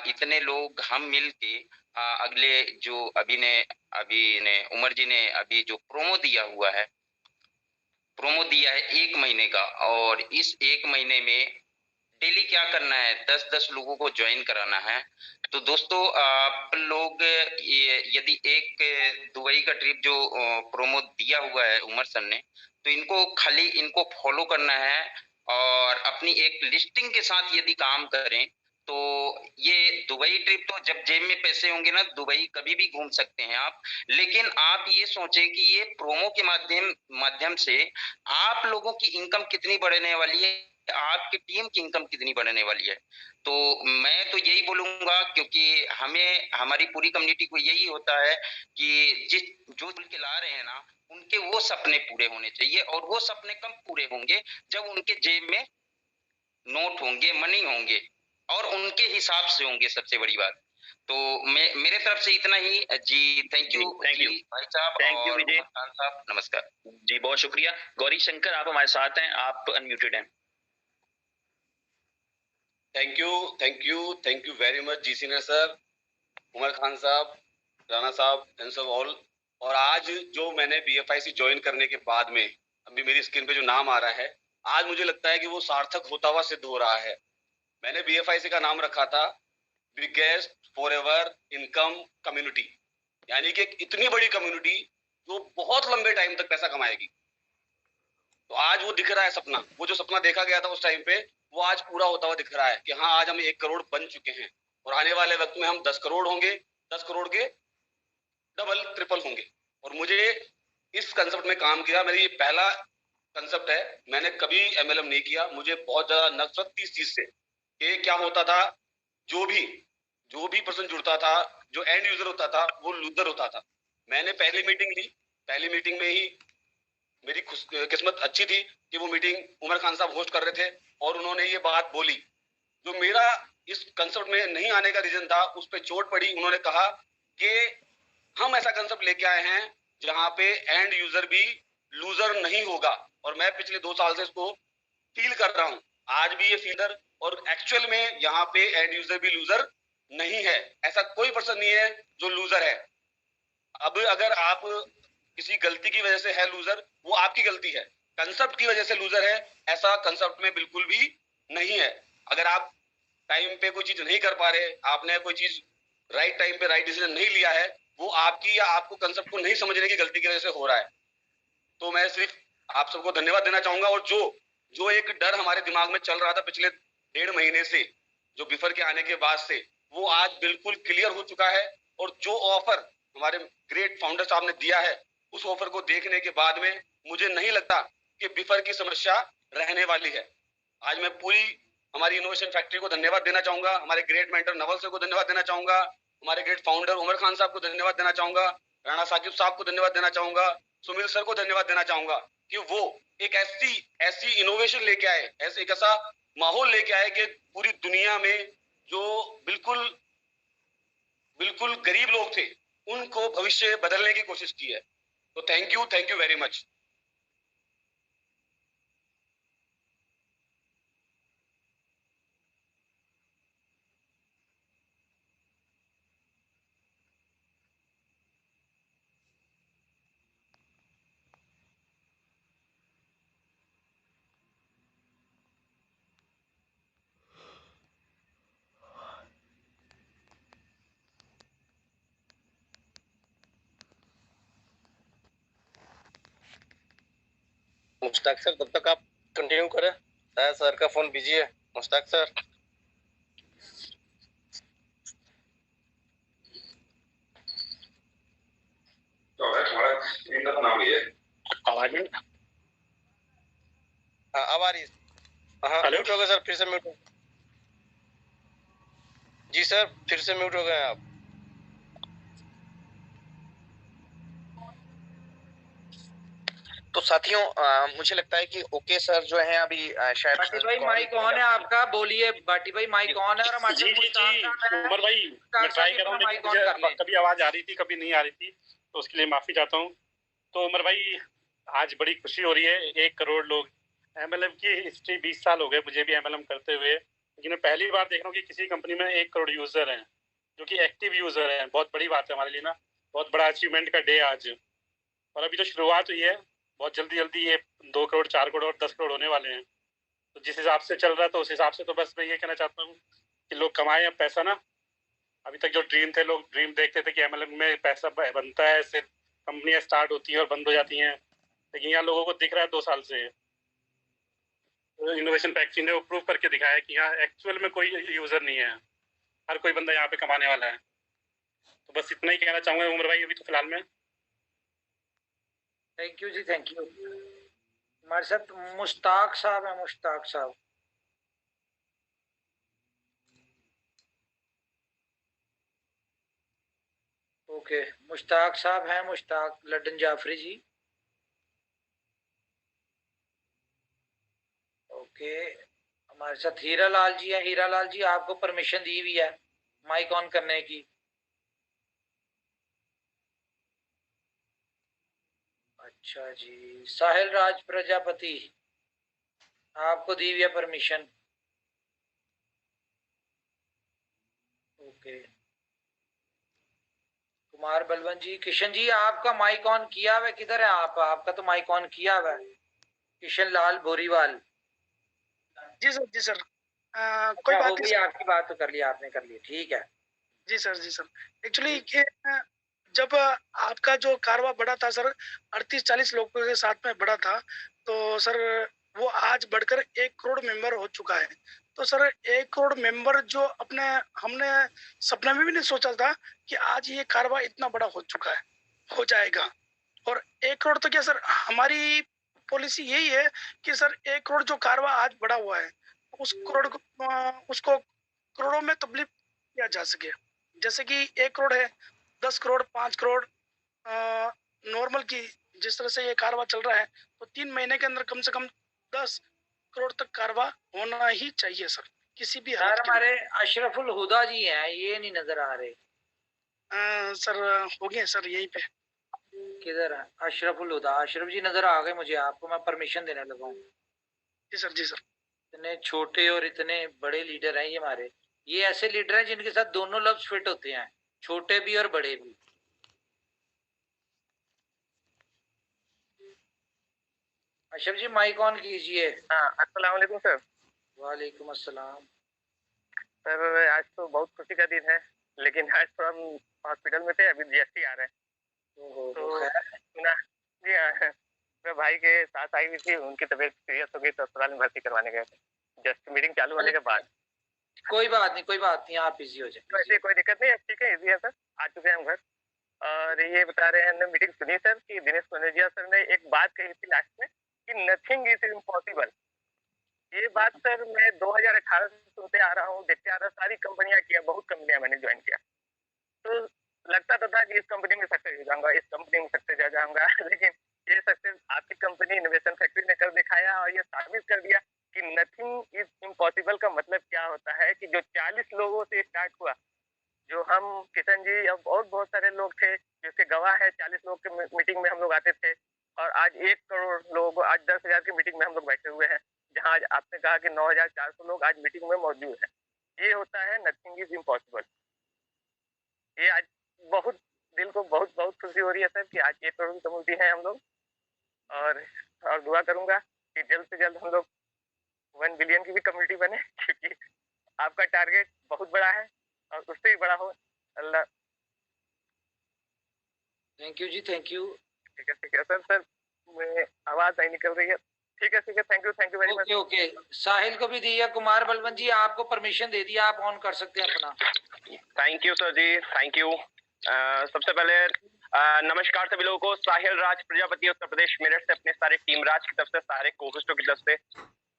Speaker 13: इतने लोग हम मिल के अगले जो अभी ने उमर जी ने अभी जो प्रोमो दिया है 1 महीने का, और इस 1 महीने में डेली क्या करना है, 10-10 लोगों को ज्वाइन कराना है। तो दोस्तों आप लोग यदि एक दुबई का ट्रिप जो प्रोमो दिया हुआ है उमर सर ने, तो इनको फॉलो करना है और अपनी एक लिस्टिंग के साथ यदि काम करें तो ये दुबई ट्रिप तो जब जेब में पैसे होंगे ना, दुबई कभी भी घूम सकते हैं आप। लेकिन आप ये सोचें कि ये प्रोमो के माध्यम से आप लोगों की इनकम कितनी बढ़ने वाली है, आपकी टीम की इनकम कितनी बढ़ने वाली है। तो मैं तो यही बोलूंगा, क्योंकि हमारी पूरी कम्युनिटी को यही होता है कि जो के ला रहे हैं ना, उनके वो सपने पूरे होने चाहिए, और वो सपने कब पूरे होंगे, जब उनके जेब में नोट होंगे, मनी होंगे, और उनके हिसाब से होंगे, सबसे बड़ी बात। तो मेरे तरफ से इतना ही जी। थैंक यू भाई साहब।
Speaker 3: थैंक यू विजय
Speaker 13: खान साहब, नमस्कार
Speaker 3: जी, बहुत शुक्रिया। गौरी शंकर, आप हमारे साथ हैं, आप अनम्यूटेड हैं।
Speaker 14: थैंक यू वेरी मच जी सीनियर सर, उमर खान साहब, राणा साहब एंड सब ऑल। और आज जो मैंने BFIC ज्वाइन करने के बाद में अभी मेरी स्क्रीन पे जो नाम आ रहा है, आज मुझे लगता है कि वो सार्थक होता हुआ सिद्ध हो रहा है। मैंने BFIC का नाम रखा था बिगेस्ट फॉरएवर इनकम कम्युनिटी, यानी कि एक इतनी बड़ी कम्युनिटी जो बहुत लंबे टाइम तक पैसा कमाएगी। तो आज वो दिख रहा है सपना, वो जो सपना देखा गया था उस टाइम पे, वो आज पूरा होता हुआ दिख रहा है कि हाँ, आज हम 1 करोड़ बन चुके हैं, और आने वाले वक्त में हम 10 करोड़ होंगे, 10 करोड़ के डबल ट्रिपल होंगे। और मुझे इस कंसेप्ट में काम किया, मेरी ये पहला कंसेप्ट है, मैंने कभी MLM नहीं किया। मुझे बहुत ज्यादा नफरत थी इस चीज से कि क्या होता था, जो भी पर्सन जुड़ता था, जो एंड यूजर होता था, वो लूजर होता था। मैंने पहली मीटिंग ली, पहली मीटिंग में ही मेरी किस्मत अच्छी थी कि वो मीटिंग उमर खान साहब होस्ट कर रहे थे, और उन्होंने ये बात बोली जो मेरा इस कंसेप्ट में नहीं आने का रीजन था, उस पर चोट पड़ी। उन्होंने कहा कि हम ऐसा कंसेप्ट लेके आए हैं जहां पे एंड यूजर भी लूजर नहीं होगा, और मैं पिछले 2 साल से इसको फील कर रहा हूं। आज भी ये फीलर, और एक्चुअल में यहाँ पे एंड यूजर भी लूजर नहीं है। ऐसा कोई पर्सन नहीं है जो लूजर है। अब अगर आप किसी गलती की वजह से है लूजर, वो आपकी गलती है। कंसेप्ट की वजह से लूजर है, ऐसा कंसेप्ट में बिल्कुल भी नहीं है। अगर आप टाइम पे कोई चीज नहीं कर पा रहे, आपने कोई चीज राइट टाइम पे राइट डिसीजन नहीं लिया है, वो आपकी या आपको कंसेप्ट को नहीं समझने की गलती की वजह से हो रहा है। तो मैं सिर्फ आप सबको धन्यवाद देना चाहूंगा। और जो एक डर हमारे दिमाग में चल रहा था पिछले 1.5 महीने से, जो बिफर के आने के बाद से, वो आज बिल्कुल क्लियर हो चुका है। और जो ऑफर हमारे ग्रेट फाउंडर साहब ने दिया है, उस ऑफर को देखने के बाद में मुझे नहीं लगता कि बिफर की समस्या रहने वाली है। आज मैं पूरी हमारी इनोवेशन फैक्ट्री को धन्यवाद देना चाहूंगा, हमारे ग्रेट मेंटर नवल सर को धन्यवाद देना चाहूंगा, हमारे ग्रेट फाउंडर उमर खान साहब को धन्यवाद देना चाहूंगा, राणा साकिब साहब को धन्यवाद देना चाहूंगा, सुमिल सर को धन्यवाद देना चाहूंगा। कि वो एक ऐसी ऐसी इनोवेशन लेके आए, ऐसे एक ऐसा माहौल लेके आए कि पूरी दुनिया में जो बिल्कुल बिल्कुल गरीब लोग थे उनको भविष्य बदलने की कोशिश की है। तो thank you very much.
Speaker 5: Mushtaq sir तब तक आप कंटिन्यू करें, शायद सर का फोन बिजी है। मुश्ताक सर।
Speaker 8: इनका नाम ये
Speaker 5: आवाज में अब आ रही है। हाँ म्यूट हो गए सर, फिर से म्यूट हो। जी सर फिर से म्यूट हो गए आप।
Speaker 10: तो साथियों मुझे लगता है कि ओके सर जो है अभी शायद
Speaker 1: बाटी भाई माइक ऑन है आपका, बोलिए बाटी भाई माइक ऑन है। और हमारे
Speaker 15: जी उमर भाई मैं ट्राई कर रहा हूँ, लेकिन मुझे कभी आवाज आ रही थी कभी नहीं आ रही थी, तो उसके लिए माफी चाहता हूँ। तो उमर भाई आज बड़ी खुशी हो रही है, 1 करोड़ लोग MLM की हिस्ट्री 20 साल हो गए मुझे भी MLM करते हुए, लेकिन मैं पहली बार देख रहा हूँ कि किसी कंपनी में 1 करोड़ यूजर हैं जो कि एक्टिव यूजर हैं। बहुत बड़ी बात है हमारे लिए ना, बहुत बड़ा अचीवमेंट का डे आज। और अभी तो शुरुआत हुई है, बहुत जल्दी जल्दी ये 2 करोड़ 4 करोड़ 10 करोड़ होने वाले हैं। तो जिस हिसाब से चल रहा है तो उस हिसाब से तो बस मैं ये कहना चाहता हूँ कि लोग कमाएं अब पैसा ना। अभी तक जो ड्रीम थे, लोग ड्रीम देखते थे कि MLM में पैसा बनता है, सिर्फ कंपनियां स्टार्ट होती हैं और बंद हो जाती हैं, लेकिन यहाँ लोगों को दिख रहा है 2 साल से इनोवेशन फैक्ट्री ने वो प्रूव करके दिखाया कि यहाँ एक्चुअल में कोई यूजर नहीं है, हर कोई बंदा यहाँ पे कमाने वाला है। तो बस इतना ही कहना चाहूंगा उमर भाई अभी तो फिलहाल में।
Speaker 1: थैंक यू जी, थैंक यू। हमारे साथ मुश्ताक साहब है, मुश्ताक साहब। ओके मुश्ताक साहब हैं, मुश्ताक लड्डन जाफरी जी। ओके हमारे साथ हीरा लाल जी हैं। हीरा लाल जी आपको परमिशन दी हुई है माइक ऑन करने की। अच्छा जी, साहिल राज प्रजापति आपको दी हुई है परमिशन। ओके कुमार बलवंत जी, किशन जी आपका माइक ऑन किया हुआ, किधर है आप? आपका तो माइक ऑन किया हुआ है। किशन लाल बोरीवाल।
Speaker 4: जी सर, जी सर। कोई बात नहीं,
Speaker 1: आपकी बात तो कर लिया आपने, कर लिया, ठीक है।
Speaker 4: जी सर, जी सर। एक्चुअली ये जब आपका जो कारवा बढ़ा था सर, 38-40 लोगों के साथ में बढ़ा था, तो सर वो आज बढ़कर 1 करोड़ मेंबर हो चुका है। तो सर 1 करोड़ मेंबर जो अपने हमने सपने में भी नहीं सोचा था कि आज ये कारवा इतना बड़ा हो चुका है, हो जाएगा। और 1 करोड़ तो क्या सर, हमारी पॉलिसी यही है कि सर 1 करोड़ जो कारवा आज बढ़ा हुआ है उस करोड़ को उसको करोड़ों में तब्दील किया जा सके। जैसे कि 1 करोड़ है, 10 करोड़, 5 करोड़ नॉर्मल की जिस तरह से ये कारवा चल रहा है, तो 3 महीने के अंदर कम से कम 10 करोड़ तक कारवा होना ही चाहिए सर, किसी भी हालत में।
Speaker 1: हमारे अशरफुल हुदा जी हैं, ये नहीं नजर आ रहे।
Speaker 4: सर हो गए सर यहीं पे।
Speaker 1: किधर है अशरफुल हुदा? अशरफ जी नजर आ गए मुझे, आपको मैं परमिशन देने लगा हूँ।
Speaker 4: जी सर, जी सर।
Speaker 1: इतने छोटे और इतने बड़े लीडर हैं ये हमारे। ये ऐसे लीडर हैं जिनके साथ दोनों लफ्ज फिट होते हैं, छोटे भी और बड़े भी। अशरफ जी माइक ऑन कीजिए।
Speaker 16: अस्सलाम वालेकुम सर।
Speaker 1: वालेकुम अस्सलाम।
Speaker 16: सर आज तो बहुत खुशी का दिन है, लेकिन आज तो हम हॉस्पिटल में थे, अभी GST आ रहे हैं। तो ना जी हाँ, मैं भाई के साथ आई हुई थी, उनकी तबीयत सीरियस हो गई तो अस्पताल में भर्ती करवाने गए थे, जस्ट मीटिंग चालू होने के बाद।
Speaker 1: कोई बात नहीं, कोई बात नहीं, आप इजी हो जाए।
Speaker 16: वैसे कोई दिक्कत नहीं है, ठीक है, इजी है सर। आ चुके हैं हम घर। और ये बता रहे हैं, हमने मीटिंग सुनी सर कि दिनेश कनौजिया सर ने एक बात कही थी लास्ट में कि नथिंग इज इम्पॉसिबल। ये बात सर मैं 2018 से सुनते आ रहा हूँ, देखते आ रहा हूँ, सारी कंपनियां किया, बहुत कंपनियां मैंने ज्वाइन किया, तो लगता तो था कि इस कंपनी में सक्सेस हो जाऊंगा, इस कंपनी में सक्सेस हो जाऊंगा, लेकिन ये सक्सेस आपकी कंपनी इनोवेशन फैक्ट्री ने कर दिखाया और ये साबित कर दिया कि नथिंग इज इम्पॉसिबल का मतलब क्या होता है, कि जो 40 लोगों से स्टार्ट हुआ, जो हम किशन जी और बहुत सारे लोग थे जिसके गवाह है, 40 लोग के मीटिंग में हम लोग आते थे और आज 1 करोड़ लोग, आज 10,000 की मीटिंग में हम लोग बैठे हुए हैं, जहां आज आपने कहा कि 9,400 लोग आज मीटिंग में मौजूद है। ये होता है नथिंग इज इम्पॉसिबल। ये आज बहुत दिल को बहुत बहुत खुशी हो रही है सर कि आज 1 करोड़ की कम्युनिटी है हम लोग, और दुआ करूंगा कि जल्द से जल्द हम लोग 1 बिलियन की भी कम्युनिटी बने, क्योंकि आपका टारगेट बहुत बड़ा है और उससे भी बड़ा हो। अल्लाह।
Speaker 1: थैंक यू जी, थैंक यू।
Speaker 16: ठीक है सर मैं आवाज नहीं निकल रही है। ठीक है thank you very much.
Speaker 1: Okay Sahil को भी दिया, कुमार बलवंत जी आपको परमिशन दे दिया, आप ऑन कर सकते हैं अपना।
Speaker 17: थैंक यू सर जी, थैंक यू। सबसे पहले नमस्कार सभी लोगों को। साहिल राज प्रजापति, उत्तर प्रदेश मेरठ से, अपने सारे टीम राज की तरफ से, सारे कोहोस्टों की तरफ से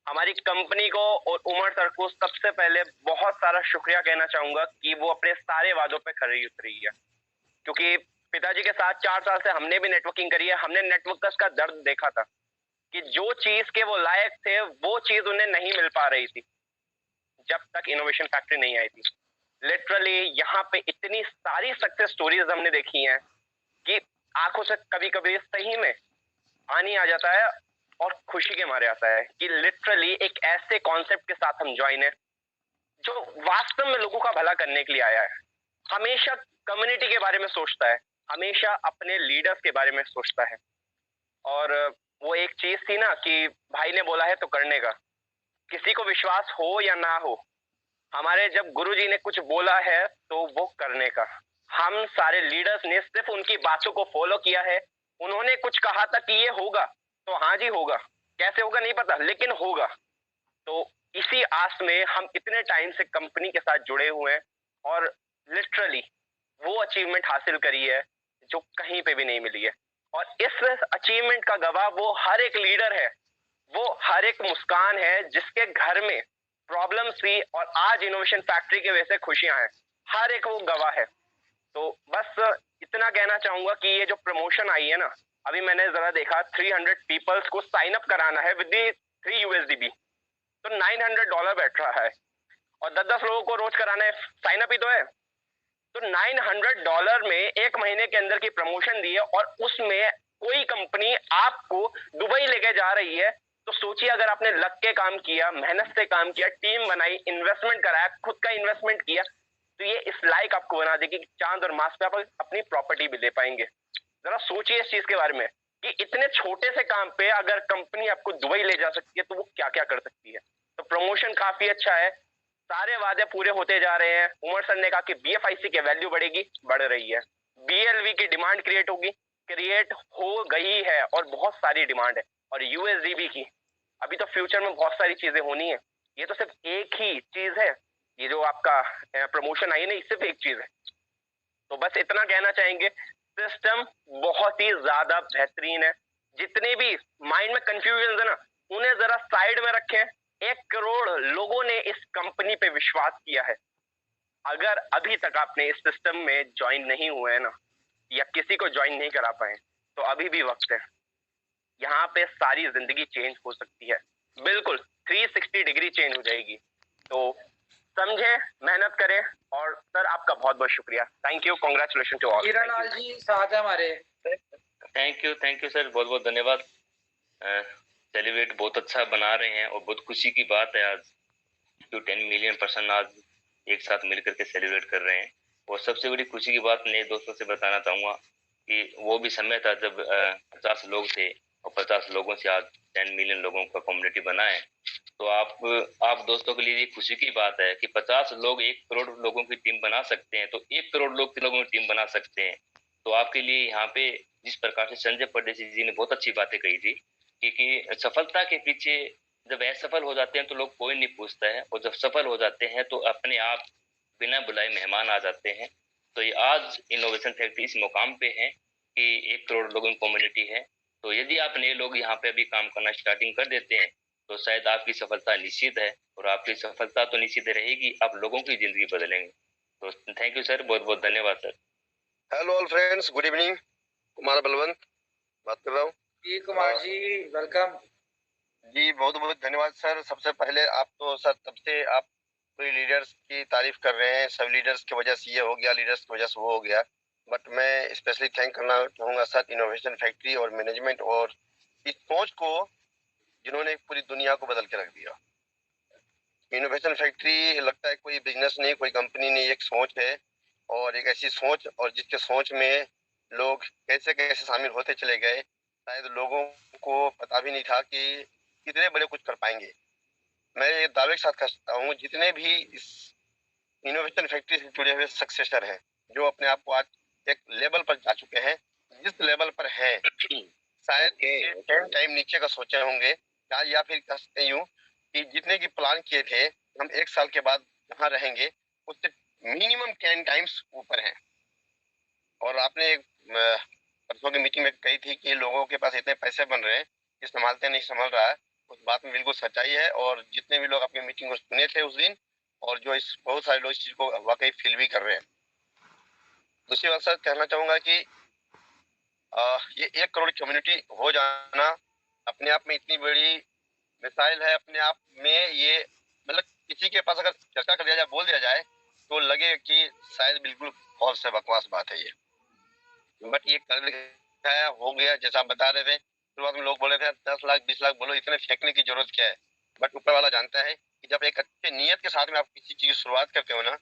Speaker 17: हमारी कंपनी को और उमर सर को सबसे पहले बहुत सारा शुक्रिया कहना चाहूंगा कि वो अपने सारे वादों पे खरी उतरी है। क्योंकि पिताजी के साथ 4 साल से हमने भी नेटवर्किंग करी है, हमने नेटवर्कर्स का दर्द देखा था कि जो चीज के वो लायक थे वो चीज उन्हें नहीं मिल पा रही थी जब तक इनोवेशन फैक्ट्री नहीं आई थी। लिटरली यहाँ पे इतनी सारी सक्सेस स्टोरीज हमने देखी हैं कि आंखों से कभी कभी सही में पानी आ जाता है और खुशी के मारे आता है कि लिटरली एक ऐसे कॉन्सेप्ट के साथ हम ज्वाइन है जो वास्तव में लोगों का भला करने के लिए आया है। हमेशा कम्युनिटी के बारे में सोचता है, हमेशा अपने लीडर्स के बारे में सोचता है। और वो एक चीज थी ना कि भाई ने बोला है तो करने का, किसी को विश्वास हो या ना हो, हमारे जब गुरुजी ने कुछ बोला है तो वो करने का। हम सारे लीडर्स ने सिर्फ उनकी बातों को फॉलो किया है। उन्होंने कुछ कहा था कि ये होगा तो हाँ जी होगा, कैसे होगा नहीं पता लेकिन होगा। तो इसी आस में हम इतने टाइम से कंपनी के साथ जुड़े हुए हैं और लिटरली वो अचीवमेंट हासिल करी है जो कहीं पे भी नहीं मिली है। और इस अचीवमेंट का गवाह वो हर एक लीडर है, वो हर एक मुस्कान है जिसके घर में प्रॉब्लम्स थी और आज इनोवेशन फैक्ट्री की वजह से खुशियां हैं, हर एक वो गवाह है। तो बस इतना कहना चाहूंगा कि ये जो प्रमोशन आई है ना, अभी मैंने जरा देखा 300 पीपल्स को साइन अप कराना है विद 3 USDB, तो $900 बैठ रहा है और 10-10 लोगों को रोज कराना है, साइन अप ही तो है। तो $900 में 1 महीने के अंदर की प्रमोशन दी है और उसमें कोई कंपनी आपको दुबई लेके जा रही है। तो सोचिए अगर आपने लग के काम किया, मेहनत से काम किया, टीम बनाई, इन्वेस्टमेंट कराया, खुद का इन्वेस्टमेंट किया, तो ये इस लायक आपको बना देगी कि चांद और मार्स पे आप अपनी प्रॉपर्टी भी ले पाएंगे। जरा सोचिए इस चीज के बारे में कि इतने छोटे से काम पे अगर कंपनी आपको दुबई ले जा सकती है तो वो क्या क्या कर सकती है। तो प्रमोशन काफी अच्छा है, सारे वादे पूरे होते जा रहे हैं। उमर सर ने कहा कि BFIC की वैल्यू बढ़ेगी, बढ़ रही है। BLV की डिमांड क्रिएट होगी, क्रिएट हो गई है और बहुत सारी डिमांड है। और USDB की अभी तो फ्यूचर में बहुत सारी चीजें होनी है। ये तो सिर्फ एक ही चीज है, ये जो आपका प्रमोशन आई है ना, सिर्फ एक चीज है। तो बस इतना कहना चाहेंगे, सिस्टम बहुत ही ज्यादा बेहतरीन है। जितने भी माइंड में कंफ्यूजन है ना, उन्हें जरा साइड में रखें। 1 करोड़ लोगों ने इस कंपनी पे विश्वास किया है। अगर अभी तक आपने इस सिस्टम में ज्वाइन नहीं हुए हैं ना, या किसी को ज्वाइन नहीं करा पाए, तो अभी भी वक्त है। यहाँ पे सारी जिंदगी चेंज हो सकती है, बिल्कुल 360 डिग्री चेंज हो जाएगी। तो समझे, मेहनत करें। और सर आपका बहुत बहुत शुक्रिया, thank you, congratulation to all.
Speaker 1: Hiralal ji साथ है हमारे।
Speaker 3: थैंक यू सर, बहुत बहुत धन्यवाद। सेलिब्रेट बहुत अच्छा बना रहे हैं और बहुत खुशी की बात है आज जो 10 मिलियन पर्सन आज एक साथ मिलकर के सेलिब्रेट कर रहे हैं। और सबसे बड़ी खुशी की बात नए दोस्तों से बताना चाहूँगा कि वो भी समय था जब 50 लोग थे और 50 लोगों से आज 10 मिलियन लोगों का कम्युनिटी बना है। तो आप दोस्तों के लिए ये खुशी की बात है कि 50 लोग 1 करोड़ लोगों की टीम बना सकते हैं, तो 1 करोड़ लोग की लोगों की टीम बना सकते हैं। तो आपके लिए यहाँ पे जिस प्रकार से संजय परदेशी जी ने बहुत अच्छी बातें कही थी कि सफलता के पीछे जब असफल हो जाते हैं तो लोग कोई नहीं पूछता है, और जब सफल हो जाते हैं तो अपने आप बिना बुलाए मेहमान आ जाते हैं। तो ये आज इनोवेशन फैक्ट्री इस मुकाम पे है कि 1 करोड़ लोगों की कम्युनिटी है। तो यदि आप नए लोग यहाँ पे अभी काम करना स्टार्टिंग कर देते हैं तो शायद आपकी सफलता निश्चित है, और आपकी सफलता तो निश्चित रहेगी, आप लोगों की जिंदगी बदलेंगे। तो थैंक यू सर, बहुत बहुत धन्यवाद sir.
Speaker 18: Hello all friends, good evening. Kumar Balwant बात कर रहा हूँ।
Speaker 1: जी कुमार जी वेलकम
Speaker 18: जी। बहुत बहुत धन्यवाद सर। सबसे पहले आप तो सर तब से आप पूरी लीडर्स की तारीफ कर रहे हैं, सब लीडर्स की वजह से ये हो गया, लीडर्स की वजह से वो हो गया, बट मैं स्पेशली थैंक करना चाहूँगा सर इनोवेशन फैक्ट्री और मैनेजमेंट और इस सोच को जिन्होंने पूरी दुनिया को बदल के रख दिया। इनोवेशन फैक्ट्री लगता है कोई बिजनेस नहीं, कोई कंपनी नहीं, एक सोच है और एक ऐसी सोच और जिसके सोच में लोग कैसे कैसे शामिल होते चले गए, शायद लोगों को पता भी नहीं था कि कितने बड़े कुछ कर पाएंगे। मैं ये दावे के साथ कहता हूँ जितने भी इस इनोवेशन फैक्ट्री से जुड़े हुए सक्सेसर हैं जो अपने आप को आज एक लेवल पर जा चुके हैं, जिस लेवल पर है शायद 10 टाइम नीचे का सोचे होंगे या फिर कह सकते यूं कि जितने की प्लान किए थे हम 1 साल के बाद जहाँ रहेंगे उससे मिनिमम 10 टाइम्स ऊपर हैं। और आपने एक परसों की मीटिंग में कही थी कि लोगों के पास इतने पैसे बन रहे हैं कि संभालते नहीं संभल रहा है, उस बात में बिल्कुल सच्चाई है। और जितने भी लोग अपनी मीटिंग को सुने थे उस दिन और जो इस बहुत सारे लोग इस चीज को वाकई फील भी कर रहे हैं। दूसरी बात सर कहना चाहूंगा कि ये 1 करोड़ कम्युनिटी हो जाना अपने आप में इतनी बड़ी मिसाइल है। अपने आप में ये मतलब किसी के पास अगर चर्चा कर दिया जाए, बोल दिया जाए तो लगे कि शायद बिल्कुल फॉल्स है, बकवास बात है ये, बट ये कर दिखाया, हो गया। जैसा आप बता रहे थे शुरुआत में लोग बोले थे 10 लाख 20 लाख बोलो, इतने फेंकने की जरूरत क्या है, बट ऊपर वाला जानता है कि जब एक अच्छे नियत के साथ में आप किसी चीज की शुरुआत करते हो ना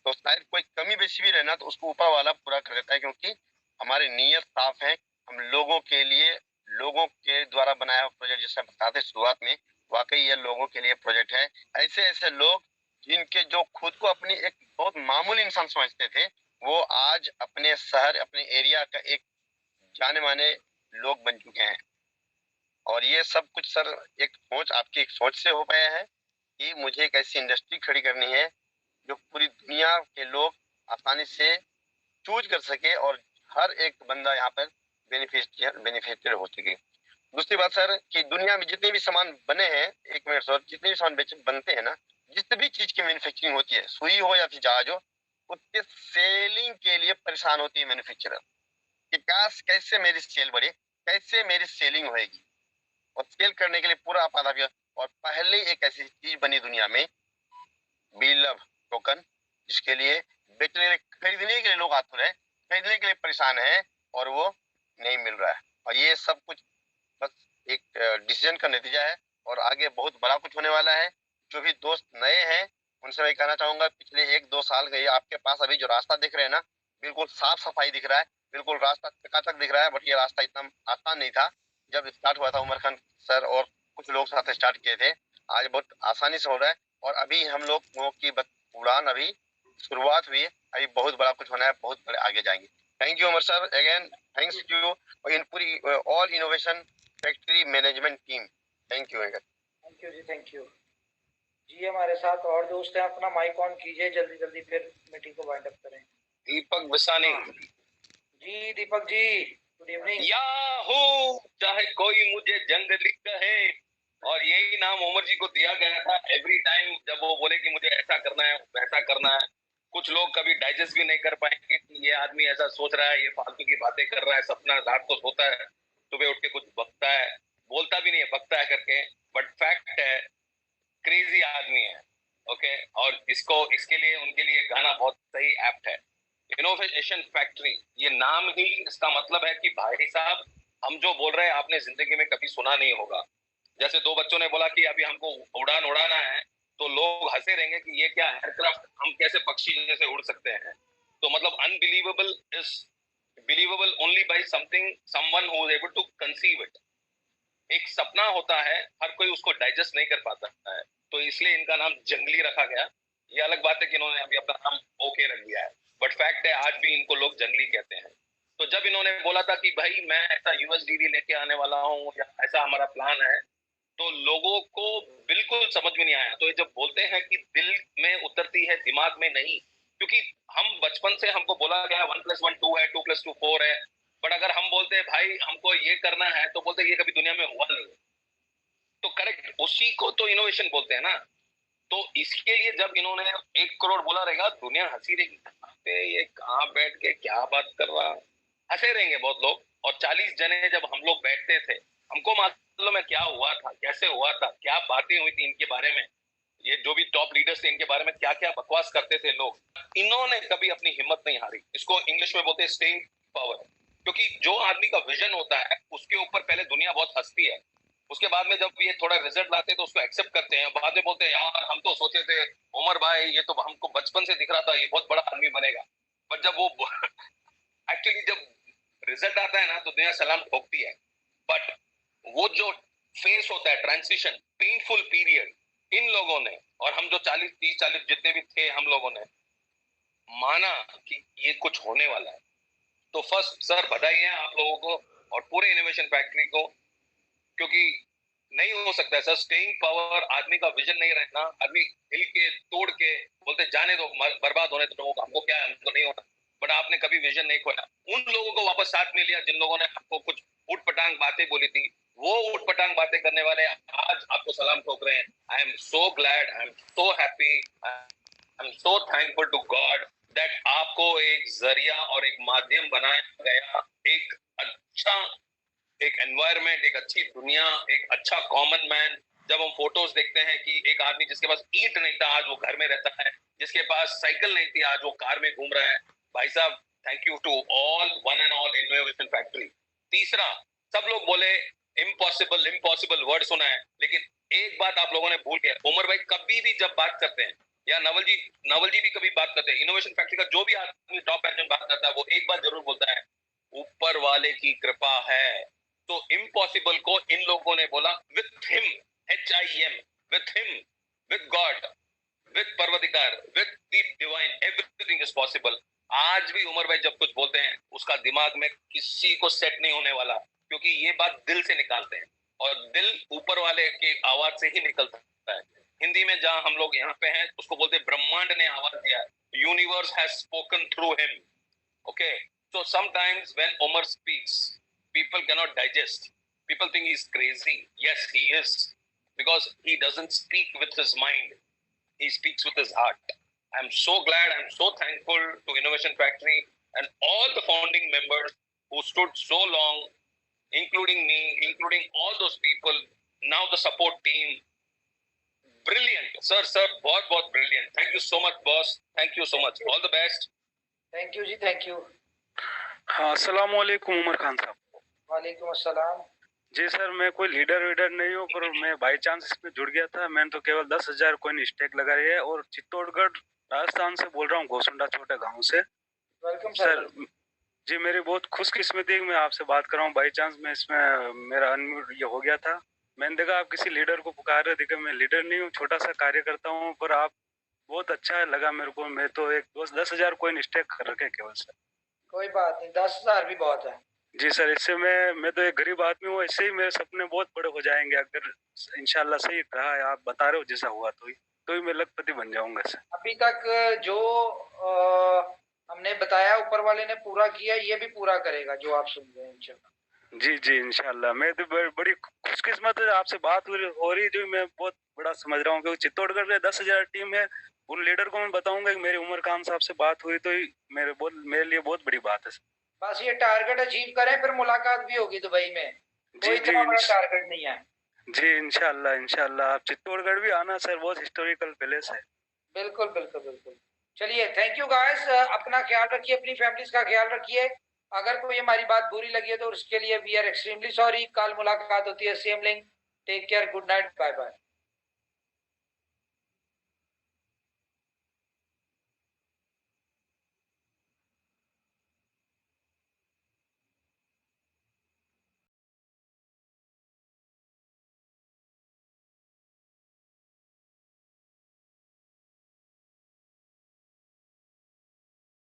Speaker 18: तो शायद कोई कमी बेसी भी रहना तो उसको ऊपर वाला पूरा कर देता है, क्योंकि हमारी नीयत साफ है। हम लोगों के लिए, लोगों के द्वारा बनाया हुआ प्रोजेक्ट जिससे बताते शुरुआत में, वाकई ये लोगों के लिए प्रोजेक्ट है। ऐसे ऐसे लोग जिनके जो खुद को अपनी एक बहुत मामूली इंसान समझते थे वो आज अपने शहर, अपने एरिया का एक जाने माने लोग बन चुके हैं। और ये सब कुछ सर एक सोच, आपकी एक सोच से हो पाया है कि मुझे एक ऐसी इंडस्ट्री खड़ी करनी है जो पूरी दुनिया के लोग आसानी से चूज कर सके और हर एक बंदा यहाँ पर बेनिफिशियर हो सके। दूसरी बात सर कि दुनिया में जितने भी सामान बने हैं, एक मिनट सर, जितने भी सामान बनते हैं ना, जिस भी चीज की मैन्युफैक्चरिंग होती है, सुई हो या फिर जहाज हो, उसके सेलिंग के लिए परेशान होती है मैन्युफैक्चरर कि काश कैसे मेरी सेल बढ़े, कैसे मेरी सेलिंग होएगी। और सेल करने के लिए पूरा आप आधा किया। और पहले एक ऐसी चीज बनी दुनिया में बिलव टोकन, जिसके लिए बेचने खरीदने के लिए लोग आतुर है, खरीदने के लिए परेशान है और वो नहीं मिल रहा है। और ये सब कुछ बस एक डिसीजन का नतीजा है और आगे बहुत बड़ा कुछ होने वाला है। जो भी दोस्त नए हैं उनसे मैं कहना चाहूंगा पिछले 1-2 साल गए आपके पास अभी जो रास्ता दिख रहे हैं ना, बिल्कुल साफ सफाई दिख रहा है, बिल्कुल रास्ता चकाचक दिख रहा है, बट ये रास्ता इतना आसान नहीं था जब स्टार्ट हुआ था। उमर खान सर और कुछ लोग साथ स्टार्ट किए थे, आज बहुत आसानी से हो रहा है। और अभी हम लोगों की उड़ान अभी शुरुआत हुई है, अभी बहुत बड़ा कुछ होना है, बहुत बड़े आगे जाएंगे। Thank you Umar sir, again thanks to इन पूरी all innovation factory management team. Thank you
Speaker 1: जी, थैंक यू जी। हमारे साथ और दोस्त हैं, अपना माइक ऑन कीजिए जल्दी जल्दी, फिर मीटिंग को वाइंड अप करें।
Speaker 19: दीपक बिसानी
Speaker 1: जी Deepak ji, good evening.
Speaker 19: Yahoo, चाहे कोई मुझे जंगली कहे, और यही नाम उमर जी को दिया गया था एवरी टाइम जब वो बोले कि मुझे ऐसा करना है वैसा करना है। कुछ लोग कभी डाइजेस्ट भी नहीं कर पाएंगे कि ये आदमी ऐसा सोच रहा है, ये फालतू की बातें कर रहा है, सपना रात को सोता है, सुबह उठ के कुछ बकता है, बोलता भी नहीं है, बकता है करके, बट फैक्ट है क्रेजी आदमी है। ओके, और इसको इसके लिए उनके लिए गाना बहुत सही एप्ट है। इनोवेशन फैक्ट्री, ये नाम ही इसका मतलब है कि भाई साहब हम जो बोल रहे हैं आपने जिंदगी में कभी सुना नहीं होगा। जैसे 2 बच्चों ने बोला कि अभी हमको उड़ान उड़ाना है, तो लोग हंसे रहेंगे कि ये क्या एयरक्राफ्ट, हम कैसे पक्षी जैसे उड़ सकते हैं। तो मतलब unbelievable is believable only by something, someone who is able to conceive it. एक सपना होता है, हर कोई उसको डाइजेस्ट नहीं कर पाता है, तो इसलिए इनका नाम जंगली रखा गया। ये अलग बात है कि इन्होंने अभी अपना नाम ओके रख दिया है, बट फैक्ट है आज भी इनको लोग जंगली कहते हैं। तो जब इन्होंने बोला था कि भाई मैं ऐसा यूएसडीडी लेके आने वाला हूँ या ऐसा हमारा प्लान है, तो लोगों को बिल्कुल समझ में नहीं आया। तो ये जब बोलते हैं कि दिल में उतरती है दिमाग में नहीं, क्योंकि हम बचपन से हमको बोला गया 1+1 2 है, 2+2 4 है, बट अगर हम बोलते हैं भाई हमको ये करना है तो बोलते ये कभी दुनिया में हुआ नहीं। तो करेक्ट, उसी को तो इनोवेशन बोलते हैं ना। तो इसके लिए जब इन्होंने 1 करोड़ बोला रहेगा, दुनिया हंसी रहेगी, ये कहाँ बैठ के क्या बात कर रहा, हंसे रहेंगे बहुत लोग। और 40 जने जब हम लोग बैठते थे, हमको मालूम है क्या हुआ था, कैसे हुआ था, क्या बातें हुई थी इनके बारे में, ये जो भी टॉप लीडर्स थे इनके बारे में क्या क्या बकवास करते थे लोग, इन्होंने कभी अपनी हिम्मत नहीं हारी। इसको इंग्लिश में बोलते हैं स्टेइंग पावर। क्योंकि जो आदमी का विजन होता है उसके ऊपर पहले दुनिया बहुत हंसती है, उसके बाद में जब ये थोड़ा रिजल्ट लाते हैं तो उसको एक्सेप्ट करते हैं, बाद में बोलते हैं यार हम तो सोचे थे उमर भाई ये तो हमको बचपन से दिख रहा था ये बहुत बड़ा आदमी बनेगा, पर जब वो एक्चुअली जब रिजल्ट आता है ना तो दुनिया सलाम ठोकती है। बट वो जो फेस होता है ट्रांजिशन, पेनफुल पीरियड, इन लोगों ने और हम जो 40 जितने भी थे हम लोगों ने माना कि ये कुछ होने वाला है। तो फर्स्ट सर बधाई है आप लोगों को और पूरे इनोवेशन फैक्ट्री को, क्योंकि नहीं हो सकता है सर, स्टेइंग पावर, आदमी का विजन नहीं रहना, आदमी हिल के तोड़ के बोलते जाने दो बर्बाद होने दो, हमको क्या है हमको नहीं होना, बट आपने कभी विजन नहीं खोला। उन लोगों को वापस साथ में लिया जिन लोगों ने आपको कुछ उटपटांग बातें बोली थी, वो उटपटांग बातें करने वाले आज आपको सलाम ठोक रहे हैं। I am so glad, I am so happy, I am so thankful to God that आपको एक जरिया और एक माध्यम बनाया गया, एक अच्छा एक एनवायरनमेंट, एक अच्छी दुनिया, एक अच्छा कॉमन मैन। जब हम फोटोज देखते हैं कि एक आदमी जिसके पास ईंट नहीं था आज वो घर में रहता है, जिसके पास साइकिल नहीं थी आज वो कार में घूम रहा है। भाई साहब thank you to all, one and all innovation factory. तीसरा, सब लोग बोले इम्पॉसिबल इम्पॉसिबल वर्ड सुना है, लेकिन एक बात आप लोगों ने भूल गया। उमर भाई कभी भी जब बात करते हैं या नवल जी भी कभी बात करते हैं, इनोवेशन फैक्ट्री का जो भी आदमी टॉप मैनेजमेंट बात करता है वो एक बात जरूर बोलता है, ऊपर वाले की कृपा है। तो इम्पॉसिबल को इन लोगों ने बोला with him, HIM, with him, with God, with Parvardigar, with the divine, everything is possible. आज भी उमर भाई जब कुछ बोलते हैं उसका दिमाग में किसी को सेट नहीं होने वाला, क्योंकि ये बात दिल से निकालते हैं और दिल ऊपर वाले की आवाज से ही निकलता है। हिंदी में जहां हम लोग यहाँ पे हैं उसको बोलते हैं ब्रह्मांड ने आवाज दिया, universe has spoken through him. Okay, so sometimes when Omar speaks, people cannot digest. People think he's crazy. Yes, he is, because he doesn't speak with his mind. He speaks with his heart. I'm so glad, I'm so thankful to Innovation Factory and all the founding members who stood so long, including me, including all those people, now the support team. Brilliant. Sir, बहुत brilliant. Thank you so much, boss. Thank you so much. All the best.
Speaker 1: Thank you जी, thank you.
Speaker 20: हाँ, अस्सलाम वालेकुम उमर खान साहब।
Speaker 1: वालेकुम अस्सलाम।
Speaker 20: जी sir, मैं कोई लीडर वीडर नहीं हूँ, पर मैं बाई चांस इसमें जुड़ गया था। मैंने तो केवल 10,000 कोइन स्टेक लगाई है और चित्तौड़गढ़ राजस्थान से बोल रहा हूँ, घोसुंडा छोटे गांव से।
Speaker 1: Welcome
Speaker 20: sir. जी मेरी बहुत खुशकिस्मती है, मैं आपसे बात कर रहा हूँ। बाई चांस में इसमें मेरा अनम्यूट ये हो गया था। मैंने देखा आप किसी लीडर को पुकार रहे, देखा मैं लीडर नहीं हूँ, छोटा सा कार्य करता हूँ, पर आप बहुत अच्छा लगा मेरे को। मैं तो एक 10,000 कोइन स्टेक कर रखे केवल सर।
Speaker 1: कोई बात नहीं, 10,000 भी बहुत है।
Speaker 20: जी सर, इससे मैं तो एक गरीब आदमी हूँ, इससे ही मेरे सपने बहुत बड़े हो जाएंगे अगर इंशाल्लाह सही रहा आप बता रहे हो जैसा हुआ तो ही मैं लखपति बन जाऊंगा सर।
Speaker 1: अभी तक जो हमने बताया ऊपर वाले ने पूरा किया, ये भी पूरा करेगा जो आप सुन रहे हैं इंशाल्लाह।
Speaker 20: जी इंशाल्लाह। मैं तो बड़ी खुशकिस्मत है, आपसे बात हो रही जो मैं बहुत बड़ा समझ रहा हूँ, क्योंकि चित्तौड़गढ़ में 10,000 टीम है। उन लीडर को मैं बताऊंगा कि मेरी उमर खान साहब से बात हुई तो मेरे लिए बहुत बड़ी बात है।
Speaker 1: बस ये टारगेट अचीव करें, फिर मुलाकात भी होगी दुबई में। कोई इतना बड़ा टारगेट नहीं है।
Speaker 20: जी इंशाल्लाह आप चित्तौड़गढ़ भी आना सर, बहुत हिस्टोरिकल प्लेस है।
Speaker 1: बिल्कुल बिल्कुल बिल्कुल। चलिए थैंक यू गाइस, अपना ख्याल रखिए, अपनी फैमिलीज का ख्याल रखिए। अगर कोई हमारी बात बुरी लगी है तो उसके लिए वी आर एक्सट्रीमली सॉरी। कल मुलाकात होती है, same link. Take care, good night, bye bye.